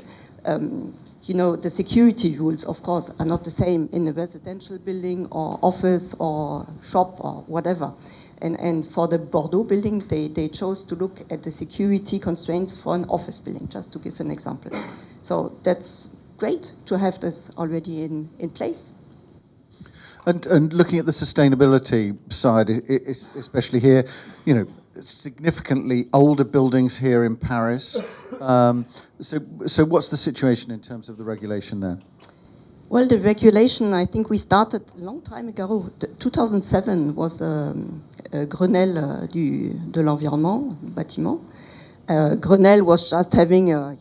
You know, the security rules, of course, are not the same in a residential building or office or shop or whatever. And for the Bordeaux building, they chose to look at the security constraints for an office building, just to give an example. So that's great to have this already in place. And looking at the sustainability side, especially here, you know, significantly older buildings here in Paris. So what's the situation in terms of the regulation there? Well, the regulation, I think we started a long time ago. 2007 was the Grenelle de l'environnement, bâtiment. Grenelle was just having a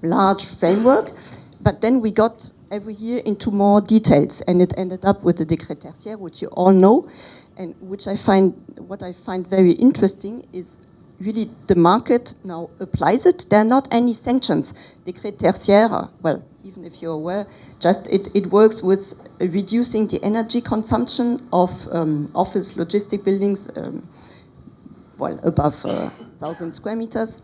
large framework, but then we got every year into more details, and it ended up with the Décret tertiaire, which you all know, and what I find very interesting is really the market now applies it. There are not any sanctions. Décret tertiaire, well, even if you're aware, just it works with reducing the energy consumption of office logistic buildings, well, above 1,000 square meters.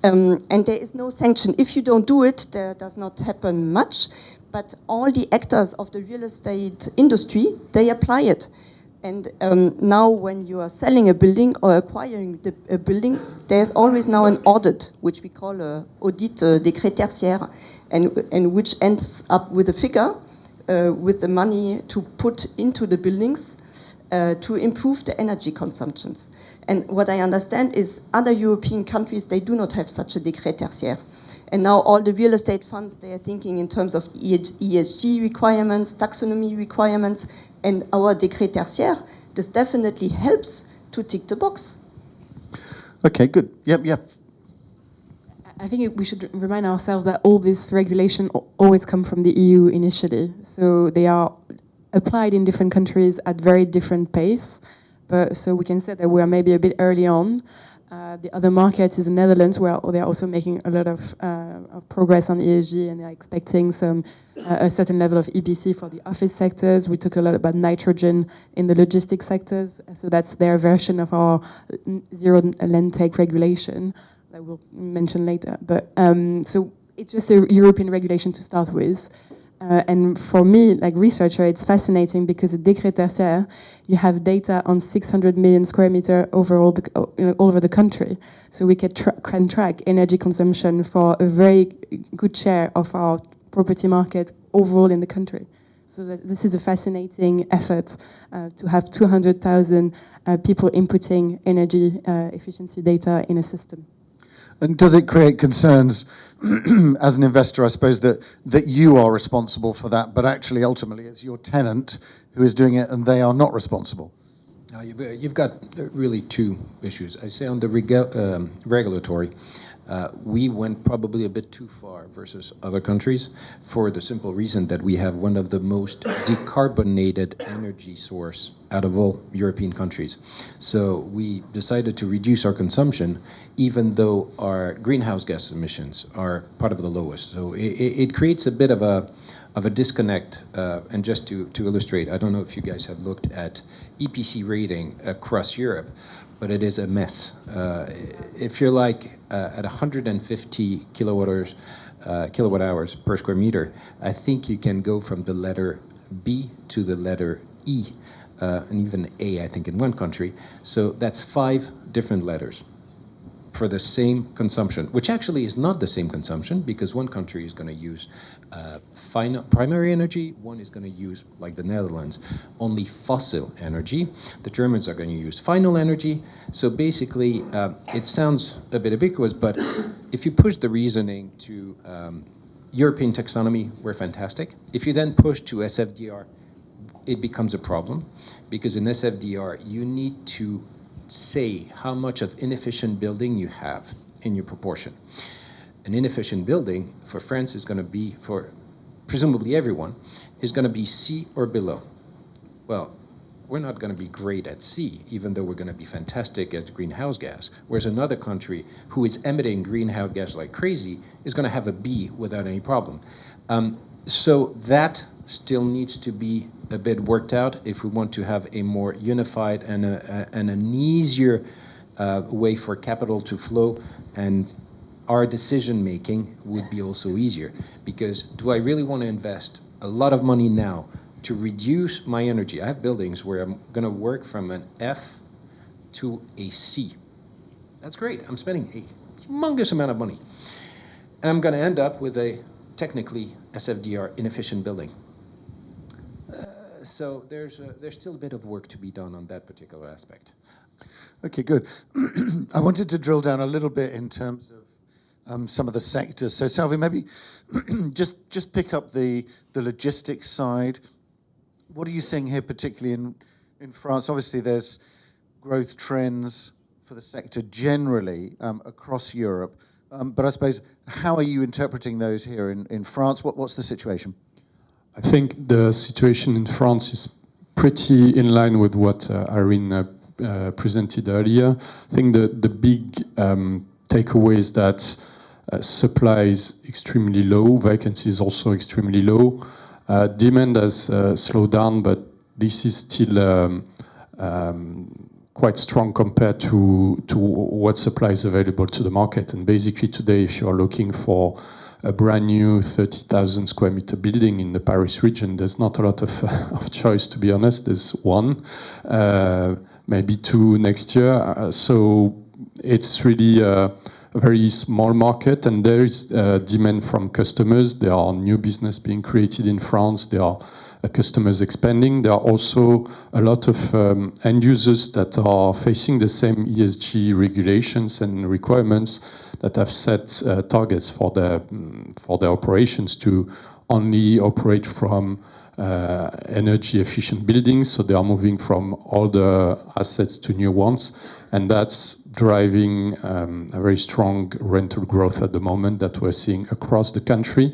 And there is no sanction. If you don't do it, there does not happen much. But all the actors of the real estate industry, they apply it. And now when you are selling a building or acquiring a building, there's always now an audit, which we call a audit décret tertiaire, and which ends up with a figure with the money to put into the buildings to improve the energy consumptions. And what I understand is other European countries, they do not have such a décret tertiaire. And now all the real estate funds, they are thinking in terms of ESG requirements, taxonomy requirements, and our décret tertiaire. This definitely helps to tick the box. Okay, good. Yep. I think we should remind ourselves that all this regulation always come from the EU initially. So they are applied in different countries at very different pace. But so we can say that we are maybe a bit early on. The other market is the Netherlands, where they're also making a lot of progress on ESG, and they're expecting a certain level of EPC for the office sectors. We talk a lot about nitrogen in the logistics sectors, so that's their version of our zero land take regulation that we'll mention later. But so it's just a European regulation to start with. And for me, like researcher, it's fascinating because the Décret tertiaire, you have data on 600 million square meter overall, all over the country. So we can track energy consumption for a very good share of our property market overall in the country. So this is a fascinating effort to have 200,000 people inputting energy efficiency data in a system. And does it create concerns as an investor, I suppose, that you are responsible for that, but actually ultimately it's your tenant who is doing it and they are not responsible? You've got really two issues. I say on the regulatory, we went probably a bit too far versus other countries for the simple reason that we have one of the most decarbonated energy source out of all European countries. So we decided to reduce our consumption even though our greenhouse gas emissions are part of the lowest. So it creates a bit of a disconnect. And just to illustrate, I don't know if you guys have looked at EPC rating across Europe, but it is a mess. If you're like at 150 kilowatt hours per square meter, I think you can go from the letter B to the letter E and even A, I think, in one country. So that's 5 different letters for the same consumption, which actually is not the same consumption, because one country is going to use primary energy, one is going to use, like the Netherlands, only fossil energy. The Germans are going to use final energy. So basically, it sounds a bit ambiguous, but if you push the reasoning to European taxonomy, we're fantastic. If you then push to SFDR, it becomes a problem, because in SFDR, you need to say how much of inefficient building you have in your proportion. An inefficient building for France is going to be, for presumably everyone, is going to be C or below. Well, we're not going to be great at C, even though we're going to be fantastic at greenhouse gas, whereas another country who is emitting greenhouse gas like crazy is going to have a B without any problem. So that still needs to be a bit worked out if we want to have a more unified and an easier way for capital to flow, and our decision making would be also easier. Because do I really want to invest a lot of money now to reduce my energy? I have buildings where I'm going to work from an F to a C. That's great. I'm spending a humongous amount of money. And I'm going to end up with a technically SFDR inefficient building. So there's still a bit of work to be done on that particular aspect. Okay, good. I wanted to drill down a little bit in terms of some of the sectors. So Salvi, maybe just pick up the logistics side. What are you seeing here, particularly in France? Obviously, there's growth trends for the sector generally across Europe. But I suppose, how are you interpreting those here in France? What's the situation? I think the situation in France is pretty in line with what Irene presented earlier. I think the big takeaway is that supply is extremely low, vacancy is also extremely low. Demand has slowed down, but this is still quite strong compared to what supply is available to the market. And basically today, if you're looking for a brand new 30,000 square meter building in the Paris region, there's not a lot of choice, to be honest. There's one, maybe 2 next year. So it's really a very small market, and there is demand from customers. There are new business being created in France. There are customers expanding. There are also a lot of end users that are facing the same ESG regulations and requirements, that have set targets for their operations to only operate from energy efficient buildings. So they are moving from older assets to new ones, and that's driving a very strong rental growth at the moment that we're seeing across the country.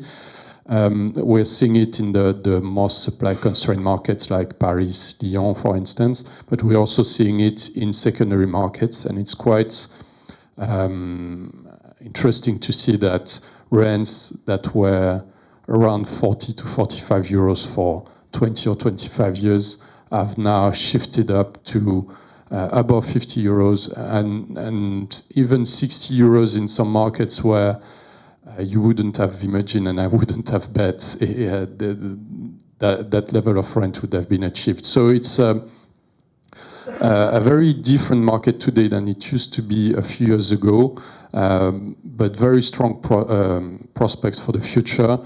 We're seeing it in the most supply-constrained markets like Paris, Lyon, for instance, but we're also seeing it in secondary markets, and it's quite interesting to see that rents that were around 40 to 45 euros for 20 or 25 years have now shifted up to above 50 euros and even 60 euros in some markets where you wouldn't have imagined, and I wouldn't have bet that level of rent would have been achieved. So it's a very different market today than it used to be a few years ago, but very strong prospects for the future.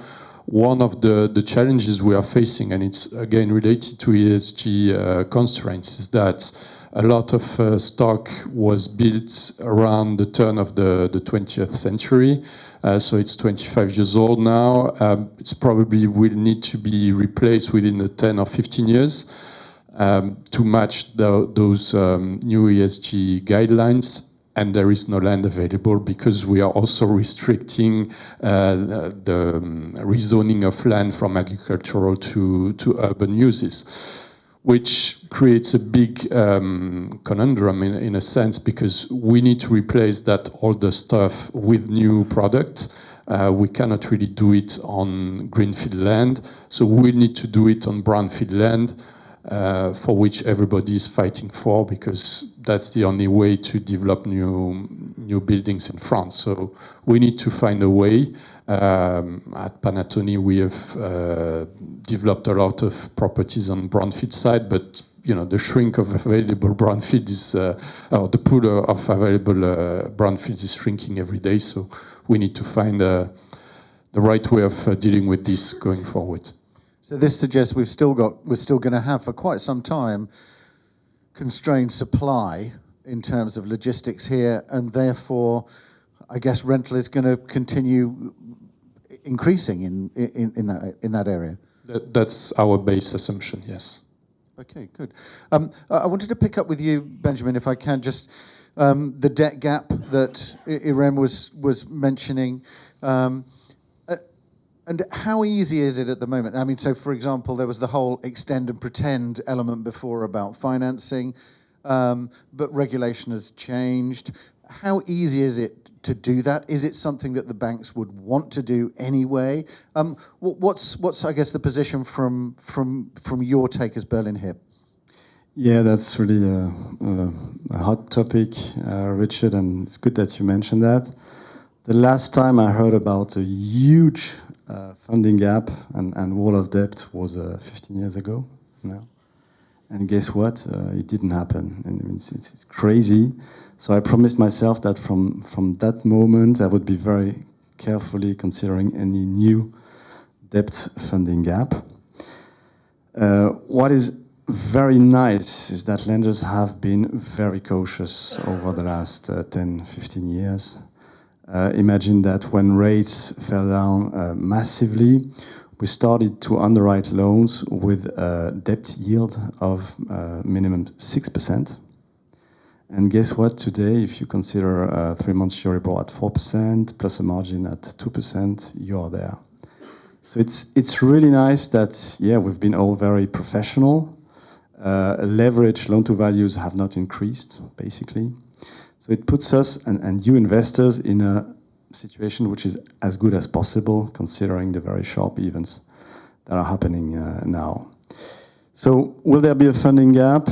One of the challenges we are facing, and it's again related to ESG constraints, is that a lot of stock was built around the turn of the 20th century. So it's 25 years old now. It's probably will need to be replaced within the 10 or 15 years to match those new ESG guidelines. And there is no land available because we are also restricting the rezoning of land from agricultural to urban uses, which creates a big conundrum in a sense, because we need to replace that older stuff with new product. We cannot really do it on greenfield land, so we need to do it on brownfield land, for which everybody is fighting for, because that's the only way to develop new buildings in France. So we need to find a way. At Panattoni, we have developed a lot of properties on brownfield side, but the shrink of available brownfield is, or the pool of available brownfield is shrinking every day. So we need to find the right way of dealing with this going forward. So this suggests we're still going to have for quite some time constrained supply in terms of logistics here, and therefore, I guess rental is going to continue increasing in that area. That's our base assumption, yes. Okay, good. I wanted to pick up with you, Benjamin, if I can, just the debt gap that Irène was mentioning. And how easy is it at the moment? I mean, so for example, there was the whole extend and pretend element before about financing, but regulation has changed. How easy is it to do that? Is it something that the banks would want to do anyway? What's I guess the position from your take as Berlin HIP? Yeah, that's really a hot topic, Richard, and it's good that you mentioned that. The last time I heard about a huge funding gap and wall of debt was 15 years ago now. And guess what? It didn't happen. And it's crazy. So I promised myself that from that moment, I would be very carefully considering any new debt funding gap. What is very nice is that lenders have been very cautious over the last 10, 15 years. Imagine that when rates fell down massively, we started to underwrite loans with a debt yield of minimum 6%. And guess what? Today, if you consider 3 months Euribor at 4% plus a margin at 2%, you are there. So it's really nice that, yeah, we've been all very professional. Leverage loan-to-values have not increased, basically. So it puts us and you investors in a situation which is as good as possible, considering the very sharp events that are happening now. So will there be a funding gap?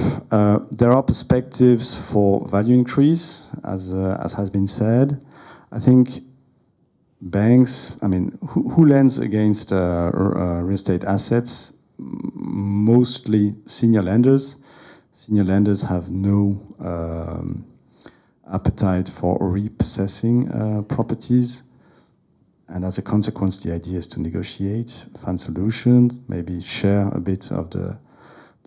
There are perspectives for value increase, as has been said. I think banks, I mean, who lends against real estate assets? Mostly senior lenders. Senior lenders have no appetite for repossessing properties. And as a consequence, the idea is to negotiate, find solutions, maybe share a bit of the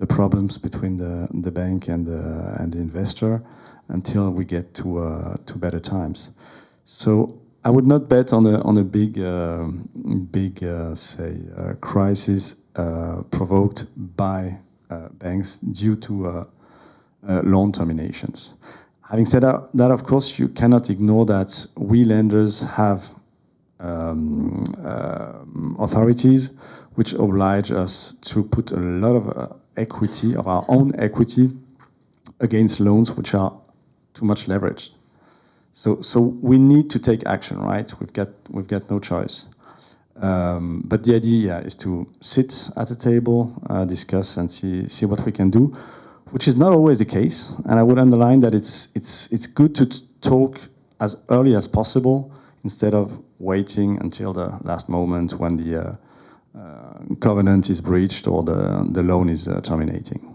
problems between the bank and the investor until we get to better times. So I would not bet on a big crisis provoked by banks due to loan terminations. Having said that, of course, you cannot ignore that we lenders have authorities which oblige us to put a lot of equity, of our own equity, against loans which are too much leveraged. So we need to take action, right? We've got no choice. But the idea is to sit at a table, discuss, and see what we can do, which is not always the case. And I would underline that it's good to talk as early as possible instead of waiting until the last moment when the covenant is breached or the loan is terminating.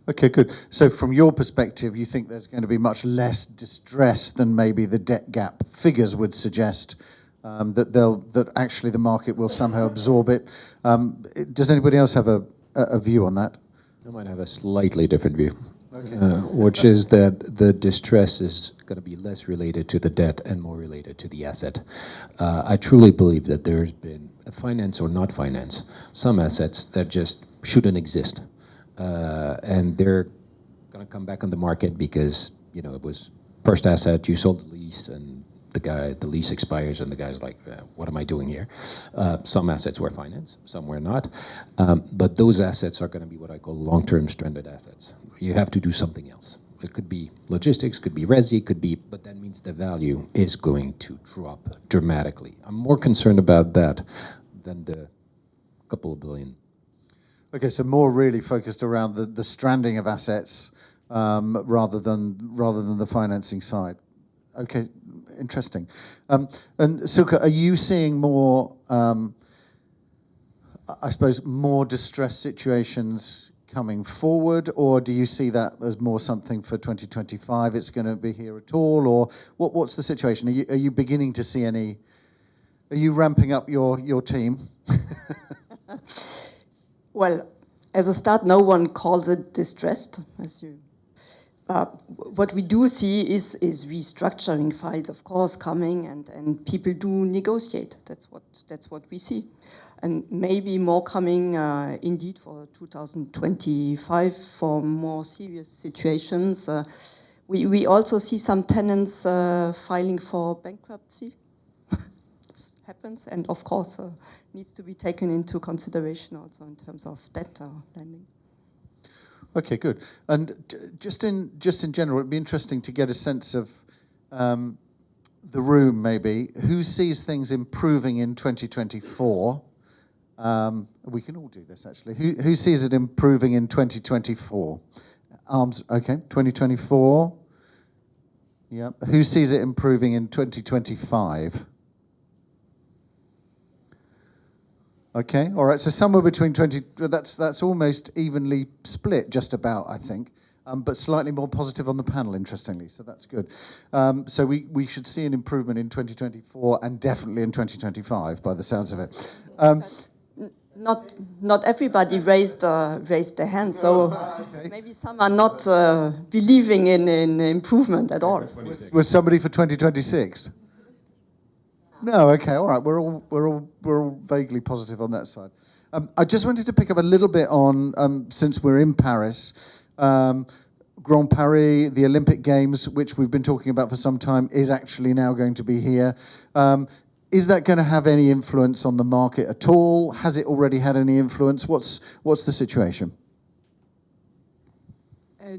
Okay, good. So from your perspective, you think there's going to be much less distress than maybe the debt gap figures would suggest, that actually the market will somehow absorb it. Does anybody else have a view on that? I might have a slightly different view, okay. Which is that the distress is going to be less related to the debt and more related to the asset. I truly believe that there's been finance or not finance, some assets that just shouldn't exist. And they're going to come back on the market because, it was first asset, you sold the lease, and the lease expires, and the guy's like, what am I doing here? Some assets were financed, some were not. But those assets are going to be what I call long-term stranded assets. You have to do something else. It could be logistics, could be resi, but that means the value is going to drop dramatically. I'm more concerned about that than the couple of billion. Okay, so more really focused around the stranding of assets rather than the financing side. Okay, interesting. And Silke, are you seeing more, I suppose, more distressed situations coming forward, or do you see that as more something for 2025? It's going to be here at all, or what's the situation? Are you beginning to see any? Are you ramping up your team? Well, as a start, no one calls it distressed, as you. What we do see is restructuring files, of course, coming, and people do negotiate. That's what we see, and maybe more coming indeed for 2025 for more serious situations. We also see some tenants filing for bankruptcy. This happens, and of course needs to be taken into consideration also in terms of debt lending. Okay, good. And just in general, it'd be interesting to get a sense of the room, maybe. Who sees things improving in 2024? We can all do this, actually. Who sees it improving in 2024? Arms, okay, 2024. Yeah. Who sees it improving in 2025? Okay, all right, so somewhere between 20, that's almost evenly split, just about, I think, but slightly more positive on the panel, interestingly, so that's good. So we should see an improvement in 2024 and definitely in 2025, by the sounds of it. Not everybody raised their hand, so okay. Maybe some are not believing in improvement at all. Was somebody for 2026? No, okay, all right. We're all vaguely positive on that side. I just wanted to pick up a little bit on since we're in Paris, Grand Paris, the Olympic Games, which we've been talking about for some time, is actually now going to be here. Is that going to have any influence on the market at all? Has it already had any influence? What's the situation?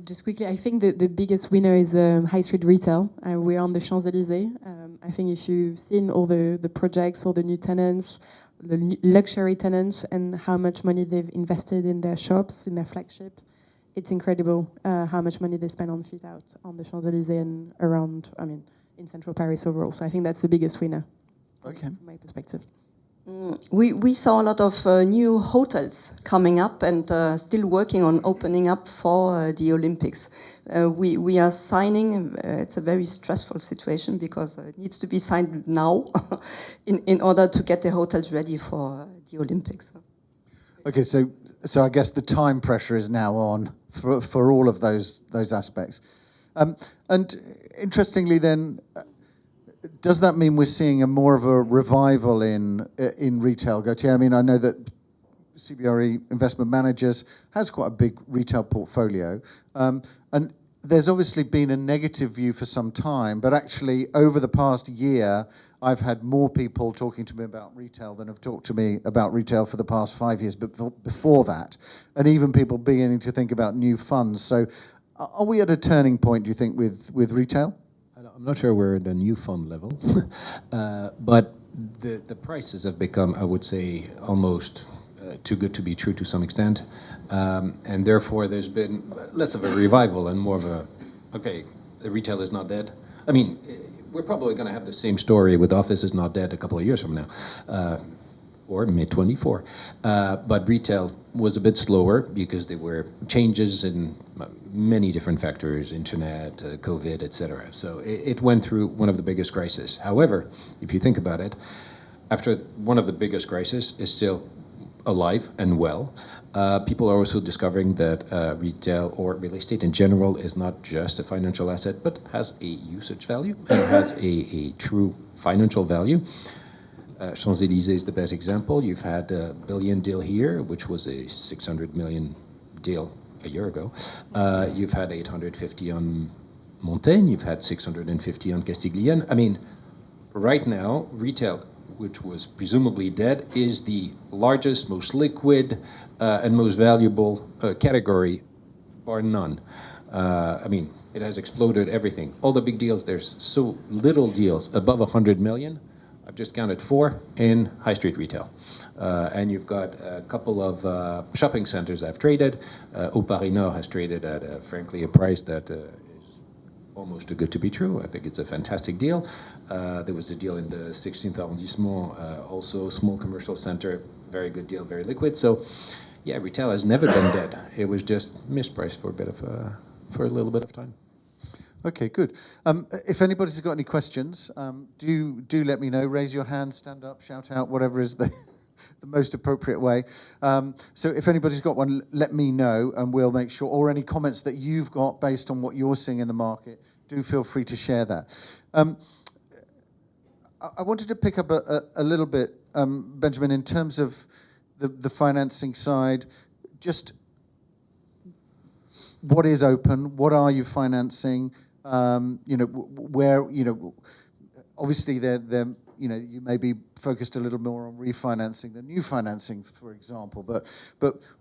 Just quickly, I think the biggest winner is high street retail. We're on the Champs-Élysées. I think if you've seen all the projects, all the new tenants, the luxury tenants, and how much money they've invested in their shops, in their flagships, it's incredible how much money they spend on fit out on the Champs-Élysées and around, I mean, in central Paris overall. So I think that's the biggest winner, okay, from my perspective. We saw a lot of new hotels coming up and still working on opening up for the Olympics. We are signing, it's a very stressful situation because it needs to be signed now in order to get the hotels ready for the Olympics. Okay, so I guess the time pressure is now on for all of those aspects. And interestingly then, does that mean we're seeing more of a revival in retail, Gautier? I mean, I know that CBRE Investment Managers has quite a big retail portfolio, and there's obviously been a negative view for some time, but actually over the past year, I've had more people talking to me about retail than have talked to me about retail for the past 5 years, but before that, and even people beginning to think about new funds. So are we at a turning point, do you think, with retail? I'm not sure we're at a new fund level, but the prices have become, I would say, almost too good to be true to some extent, and therefore there's been less of a revival and more of a, okay, the retail is not dead. I mean, we're probably going to have the same story with office is not dead a couple of years from now, or mid-24. But retail was a bit slower because there were changes in many different factors, internet, COVID, etc. So it went through one of the biggest crises. However, if you think about it, after one of the biggest crises is still alive and well, people are also discovering that retail or real estate in general is not just a financial asset, but has a usage value and has a true financial value. Champs-Élysées is the best example. You've had a billion deal here, which was a 600 million deal a year ago. You've had 850 on Montaigne. You've had 650 on Castiglione. I mean, right now, retail, which was presumably dead, is the largest, most liquid, and most valuable category, bar none. I mean, it has exploded everything. All the big deals, there's so little deals above 100 million. I've just counted 4 in high street retail. And you've got a couple of shopping centers that have traded. Paris Nord has traded at, frankly, a price that is almost too good to be true. I think it's a fantastic deal. There was a deal in the 16th arrondissement, also small commercial center, very good deal, very liquid. So Yeah, retail has never been dead. It was just mispriced for a little bit of time. Okay, good. If anybody's got any questions, do let me know. Raise your hand, stand up, shout out, whatever is the most appropriate way. So if anybody's got one, let me know, and we'll make sure. Or any comments that you've got based on what you're seeing in the market, do feel free to share that. I wanted to pick up a little bit, Benjamin, in terms of the financing side. Just what is open? What are you financing? Where, obviously you may be focused a little more on refinancing than new financing, for example, but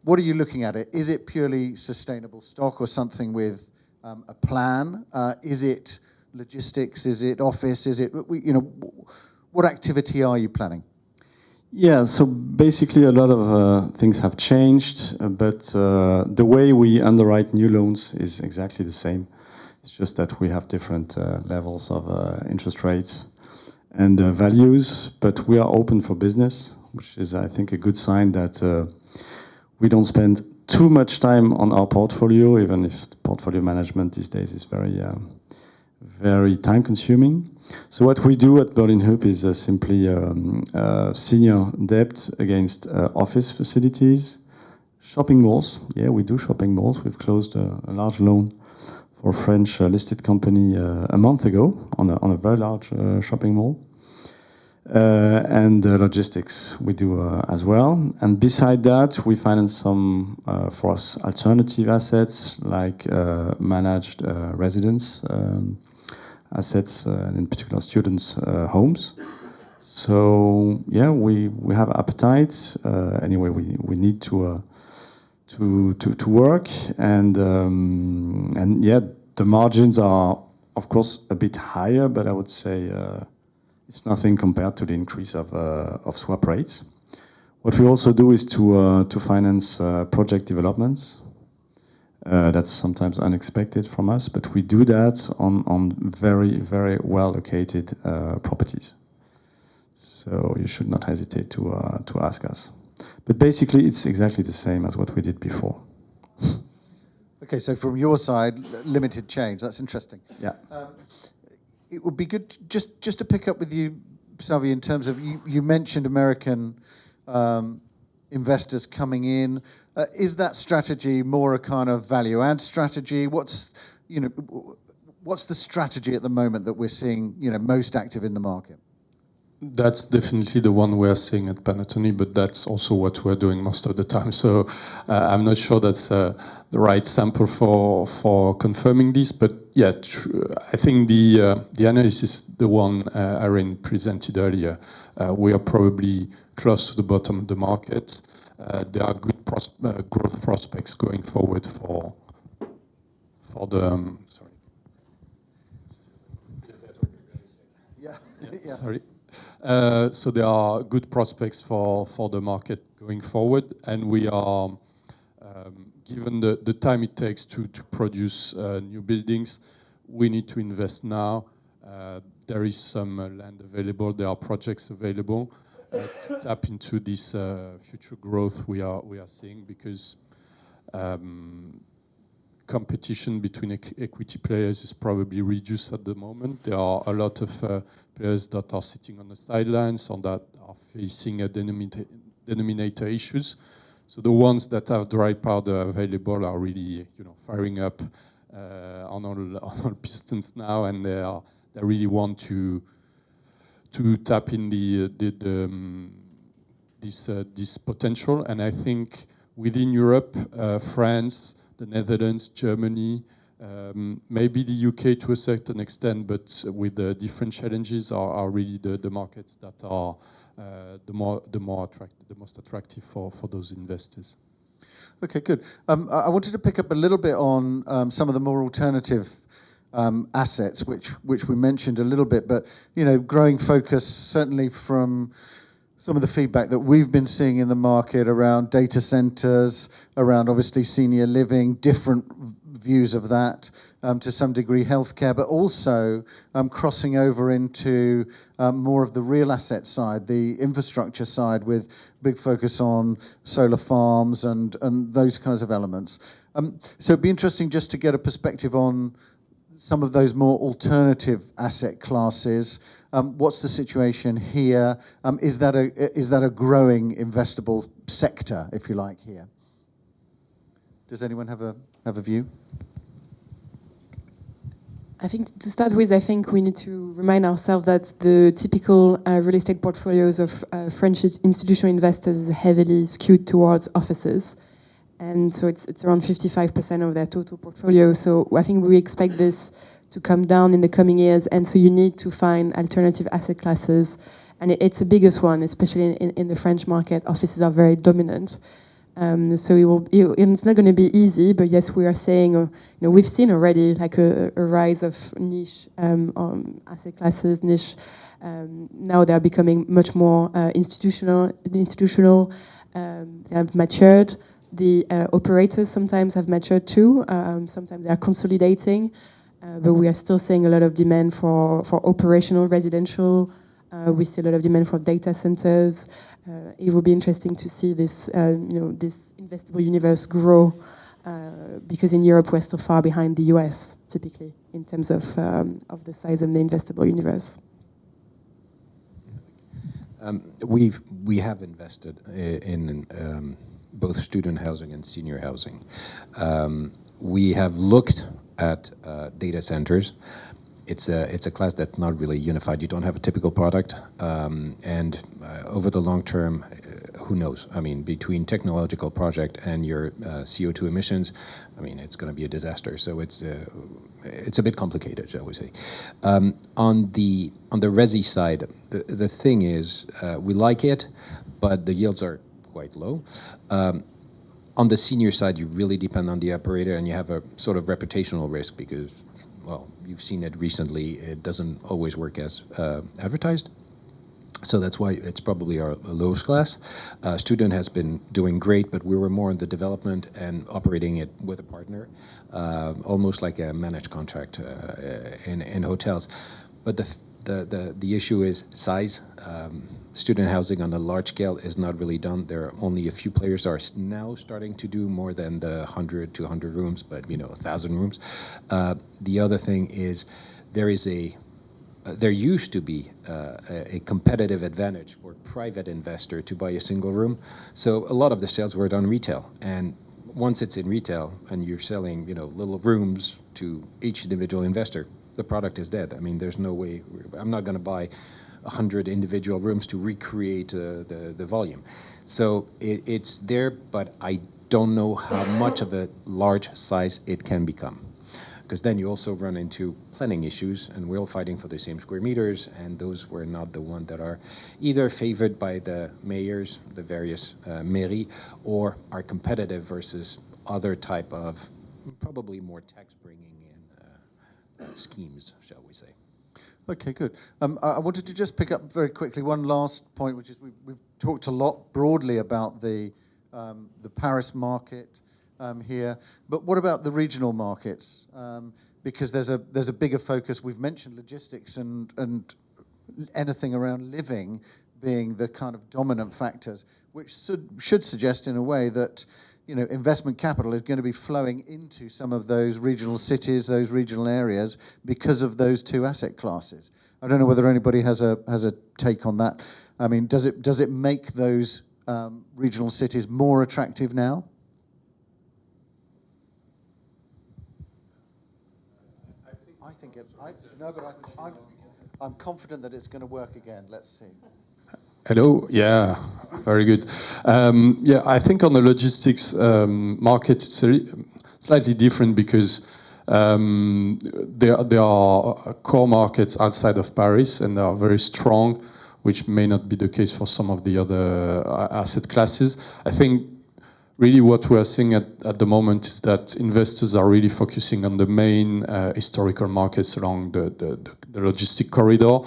what are you looking at it? Is it purely sustainable stock or something with a plan? Is it logistics? Is it office? Is it, what activity are you planning? Yeah, so basically a lot of things have changed, but the way we underwrite new loans is exactly the same. It's just that we have different levels of interest rates and values, but we are open for business, which is, I think, a good sign that we don't spend too much time on our portfolio, even if the portfolio management these days is very time-consuming. So what we do at Beurnier is simply senior debt against office facilities, shopping malls. Yeah, we do shopping malls. We've closed a large loan for a French listed company a month ago on a very large shopping mall. And logistics we do as well. And beside that, we finance some, for us, alternative assets like managed residence assets, and in particular students' homes. So yeah, we have appetite. Anyway, we need to work, and yeah, the margins are of course a bit higher, but I would say it's nothing compared to the increase of swap rates. What we also do is to finance project developments. That's sometimes unexpected from us, but we do that on very well located properties. So you should not hesitate to ask us. But basically, it's exactly the same as what we did before. Okay, so from your side, limited change. That's interesting. Yeah. It would be good just to pick up with you, Salvi, in terms of you mentioned American investors coming in. Is that strategy more a kind of value-add strategy? What's the strategy at the moment that we're seeing most active in the market? That's definitely the one we're seeing at Panattoni, but that's also what we're doing most of the time. So I'm not sure that's the right sample for confirming this, but yeah, I think the analysis, the one Irène presented earlier, we are probably close to the bottom of the market. There are good growth prospects going forward for the. Sorry. Yeah. Sorry. So there are good prospects for the market going forward, and we are, given the time it takes to produce new buildings, we need to invest now. There is some land available, there are projects available to tap into this future growth we are seeing, because competition between equity players is probably reduced at the moment. There are a lot of players that are sitting on the sidelines or that are facing a denominator issues. So the ones that have dry powder available are really, firing up on all pistons now, and they really want to tap in this potential. And I think within Europe, France, the Netherlands, Germany, maybe the UK to a certain extent, but with different challenges, are really the markets that are the most attractive for those investors. Okay, good. I wanted to pick up a little bit on some of the more alternative assets, which we mentioned a little bit, but growing focus certainly from some of the feedback that we've been seeing in the market around data centers, around obviously senior living, different views of that, to some degree healthcare, but also crossing over into more of the real asset side, the infrastructure side, with big focus on solar farms and those kinds of elements. So it'd be interesting just to get a perspective on some of those more alternative asset classes. What's the situation here? Is that a growing investable sector, if you like, here? Does anyone have a view? I think to start with, I think we need to remind ourselves that the typical real estate portfolios of French institutional investors is heavily skewed towards offices. And so it's around 55% of their total portfolio. So I think we expect this to come down in the coming years. And so you need to find alternative asset classes. And it's the biggest one, especially in the French market. Offices are very dominant. So it's not going to be easy, but yes, we are saying, we've seen already like a rise of niche asset classes, niche. Now they are becoming much more institutional. They have matured. The operators sometimes have matured too. Sometimes they are consolidating, but we are still seeing a lot of demand for operational residential. We see a lot of demand for data centers. It will be interesting to see this, this investable universe grow, because in Europe we're still far behind the US, typically, in terms of the size of the investable universe. We have invested in both student housing and senior housing. We have looked at data centers. It's a class that's not really unified. You don't have a typical product, and over the long term, who knows? I mean, between technological project and your CO2 emissions, I mean, it's going to be a disaster. So it's a bit complicated, shall we say? On the resi side, the thing is, we like it, but the yields are quite low. On the senior side, you really depend on the operator, and you have a sort of reputational risk because, well, you've seen it recently. It doesn't always work as advertised. So that's why it's probably our lowest class. Student has been doing great, but we were more in the development and operating it with a partner, almost like a managed contract in hotels. But the issue is size. Student housing on a large scale is not really done. There are only a few players are now starting to do more than the 100, 200 rooms, but 1,000 rooms. The other thing is there used to be a competitive advantage for private investor to buy a single room. So a lot of the sales were done retail, and once it's in retail and you're selling little rooms to each individual investor, the product is dead. I mean, there's no way. I'm not going to buy 100 individual rooms to recreate the volume. So it's there, but I don't know how much of a large size it can become. Because then you also run into planning issues, and we're all fighting for the same square meters, and those were not the ones that are either favored by the mayors, the various mairies, or are competitive versus other type of probably more tax bringing in schemes, shall we say. Okay, good. I wanted to just pick up very quickly one last point, which is we've talked a lot broadly about the Paris market here, but what about the regional markets? Because there's a bigger focus. We've mentioned logistics and anything around living being the kind of dominant factors, which should suggest in a way that investment capital is going to be flowing into some of those regional cities, those regional areas, because of those two asset classes. I don't know whether anybody has a take on that. I mean, does it make those regional cities more attractive now? I'm confident that it's going to work again. Let's see. Hello. Yeah, very good. Yeah, I think on the logistics market, it's slightly different because there are core markets outside of Paris, and they are very strong, which may not be the case for some of the other asset classes. I think really what we are seeing at the moment is that investors are really focusing on the main historical markets along the logistic corridor.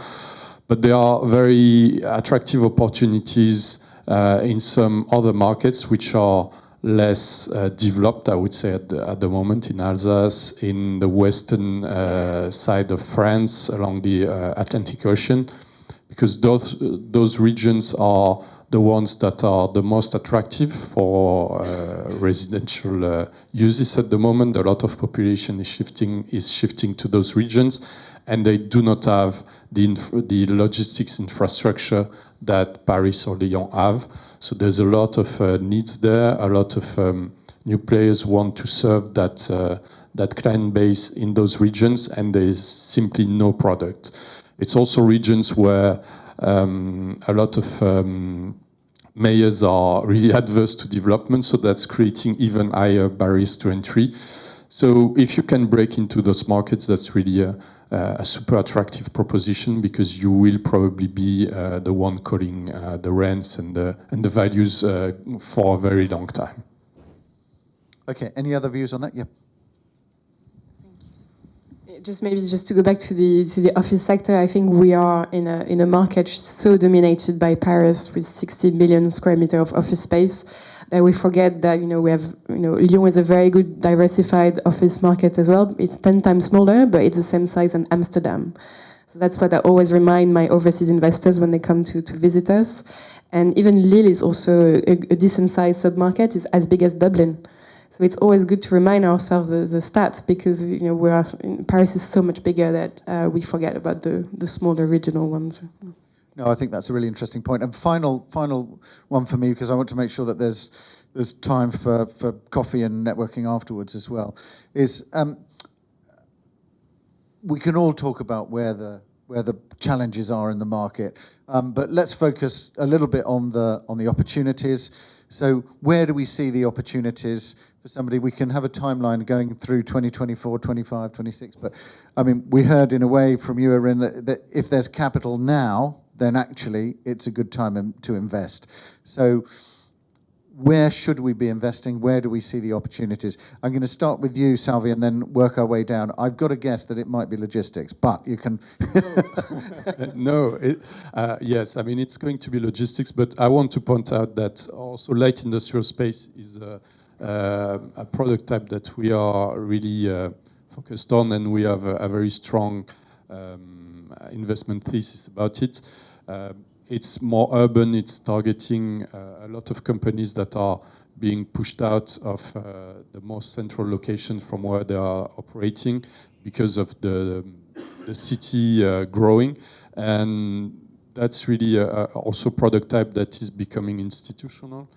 But there are very attractive opportunities in some other markets which are less developed, I would say, at the moment, in Alsace, in the western side of France, along the Atlantic Ocean, because those regions are the ones that are the most attractive for residential uses at the moment. A lot of population is shifting to those regions, and they do not have the logistics infrastructure that Paris or Lyon have. So there's a lot of needs there. A lot of new players want to serve that client base in those regions, and there is simply no product. It's also regions where a lot of mayors are really adverse to development, so that's creating even higher barriers to entry. So if you can break into those markets, that's really a super attractive proposition, because you will probably be the one calling the rents and the values for a very long time. Okay, any other views on that? Yeah. Just to go back to the office sector, I think we are in a market so dominated by Paris, with 60 million square meters of office space, that we forget that we have Lyon is a very good diversified office market as well. It's 10 times smaller, but it's the same size as Amsterdam. So that's what I always remind my overseas investors when they come to visit us. And even Lille is also a decent sized submarket. It's as big as Dublin. So it's always good to remind ourselves the stats, because Paris is so much bigger that we forget about the smaller regional ones. No, I think that's a really interesting point. And final one for me, because I want to make sure that there's time for coffee and networking afterwards as well, is we can all talk about where the challenges are in the market, but let's focus a little bit on the opportunities. So where do we see the opportunities for somebody? We can have a timeline going through 2024, 25, 26, but I mean, we heard in a way from you, Irène, that if there's capital now, then actually it's a good time to invest. So where should we be investing? Where do we see the opportunities? I'm going to start with you, Salvi, and then work our way down. I've got to guess that it might be logistics, but you can... No, yes, I mean, it's going to be logistics, but I want to point out that also light industrial space is a product type that we are really focused on, and we have a very strong investment thesis about it. It's more urban. It's targeting a lot of companies that are being pushed out of the most central location from where they are operating because of the city growing. And that's really also product type that is becoming institutional.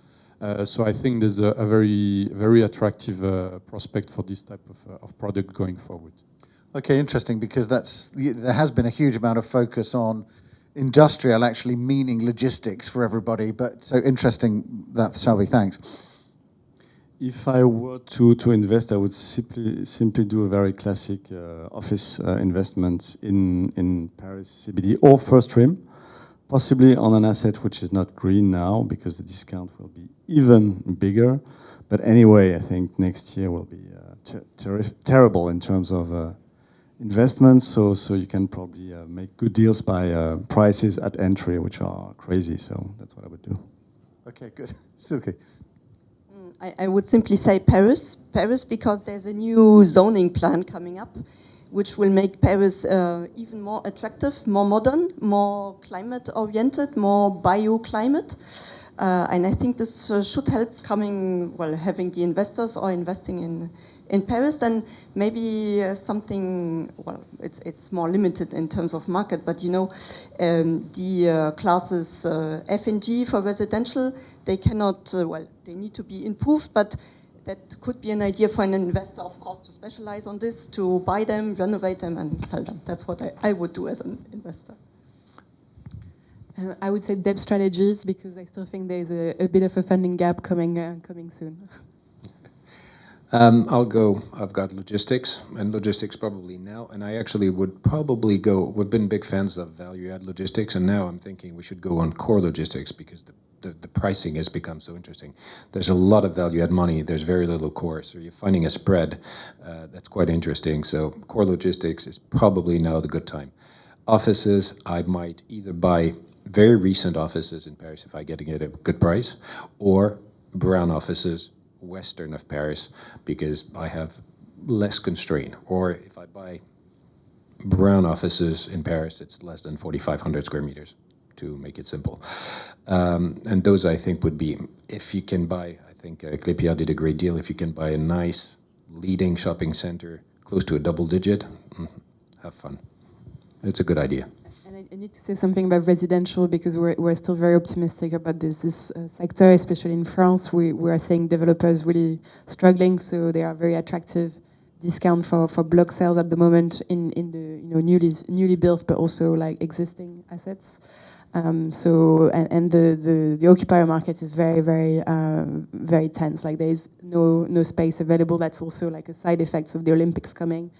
So I think there's a very, very attractive prospect for this type of product going forward. Okay, interesting, because there has been a huge amount of focus on industrial actually meaning logistics for everybody, but so interesting that, Salvi, thanks. If I were to invest, I would simply do a very classic office investment in Paris CBD or first rim, possibly on an asset which is not green now, because the discount will be even bigger. But anyway, I think next year will be terrible in terms of investments, so you can probably make good deals by prices at entry, which are crazy. So that's what I would do. Okay, good. Silke. I would simply say Paris, because there's a new zoning plan coming up, which will make Paris even more attractive, more modern, more climate-oriented, more bio-climate. And I think this should help having the investors or investing in Paris. Then maybe something, it's more limited in terms of market, but the classes F and G for residential, they cannot, they need to be improved, but that could be an idea for an investor, of course, to specialize on this, to buy them, renovate them, and sell them. That's what I would do as an investor. I would say debt strategies, because I still think there's a bit of a funding gap coming soon. I'll go. I've got logistics, and logistics probably now. And I actually would probably go. We've been big fans of value-add logistics, and now I'm thinking we should go on core logistics, because the pricing has become so interesting. There's a lot of value-add money. There's very little core, so you're finding a spread that's quite interesting. So core logistics is probably now the good time. Offices, I might either buy very recent offices in Paris if I get a good price, or brown offices western of Paris, because I have less constraint. Or if I buy brown offices in Paris, it's less than 4,500 square meters, to make it simple. And those, I think, would be, if you can buy, I think 𝗥𝗲𝗽𝗄𝗽 did a great deal, if you can buy a nice leading shopping center close to a double digit, have fun. It's a good idea. And I need to say something about residential, because we're still very optimistic about this sector, especially in France. We are seeing developers really struggling, so they are very attractive discount for block sales at the moment in the newly built, but also like existing assets. The occupier market is very tense. Like there is no space available. That's also like a side effect of the Olympics coming.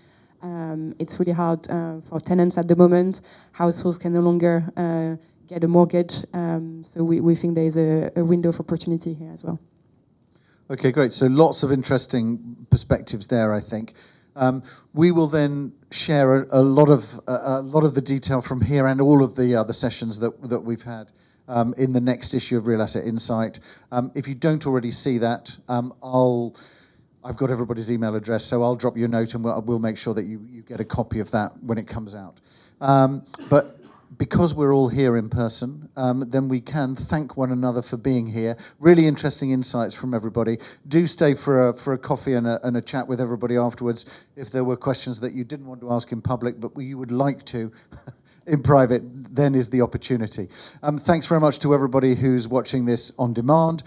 It's really hard for tenants at the moment. Households can no longer get a mortgage. So we think there is a window of opportunity here as well. Okay, great. So lots of interesting perspectives there, I think. We will then share a lot of the detail from here and all of the other sessions that we've had in the next issue of Real Asset Insight. If you don't already see that, I've got everybody's email address, so I'll drop you a note and we'll make sure that you get a copy of that when it comes out. But because we're all here in person, then we can thank one another for being here. Really interesting insights from everybody. Do stay for a coffee and a chat with everybody afterwards if there were questions that you didn't want to ask in public, but you would like to in private, then is the opportunity. Thanks very much to everybody who's watching this on demand.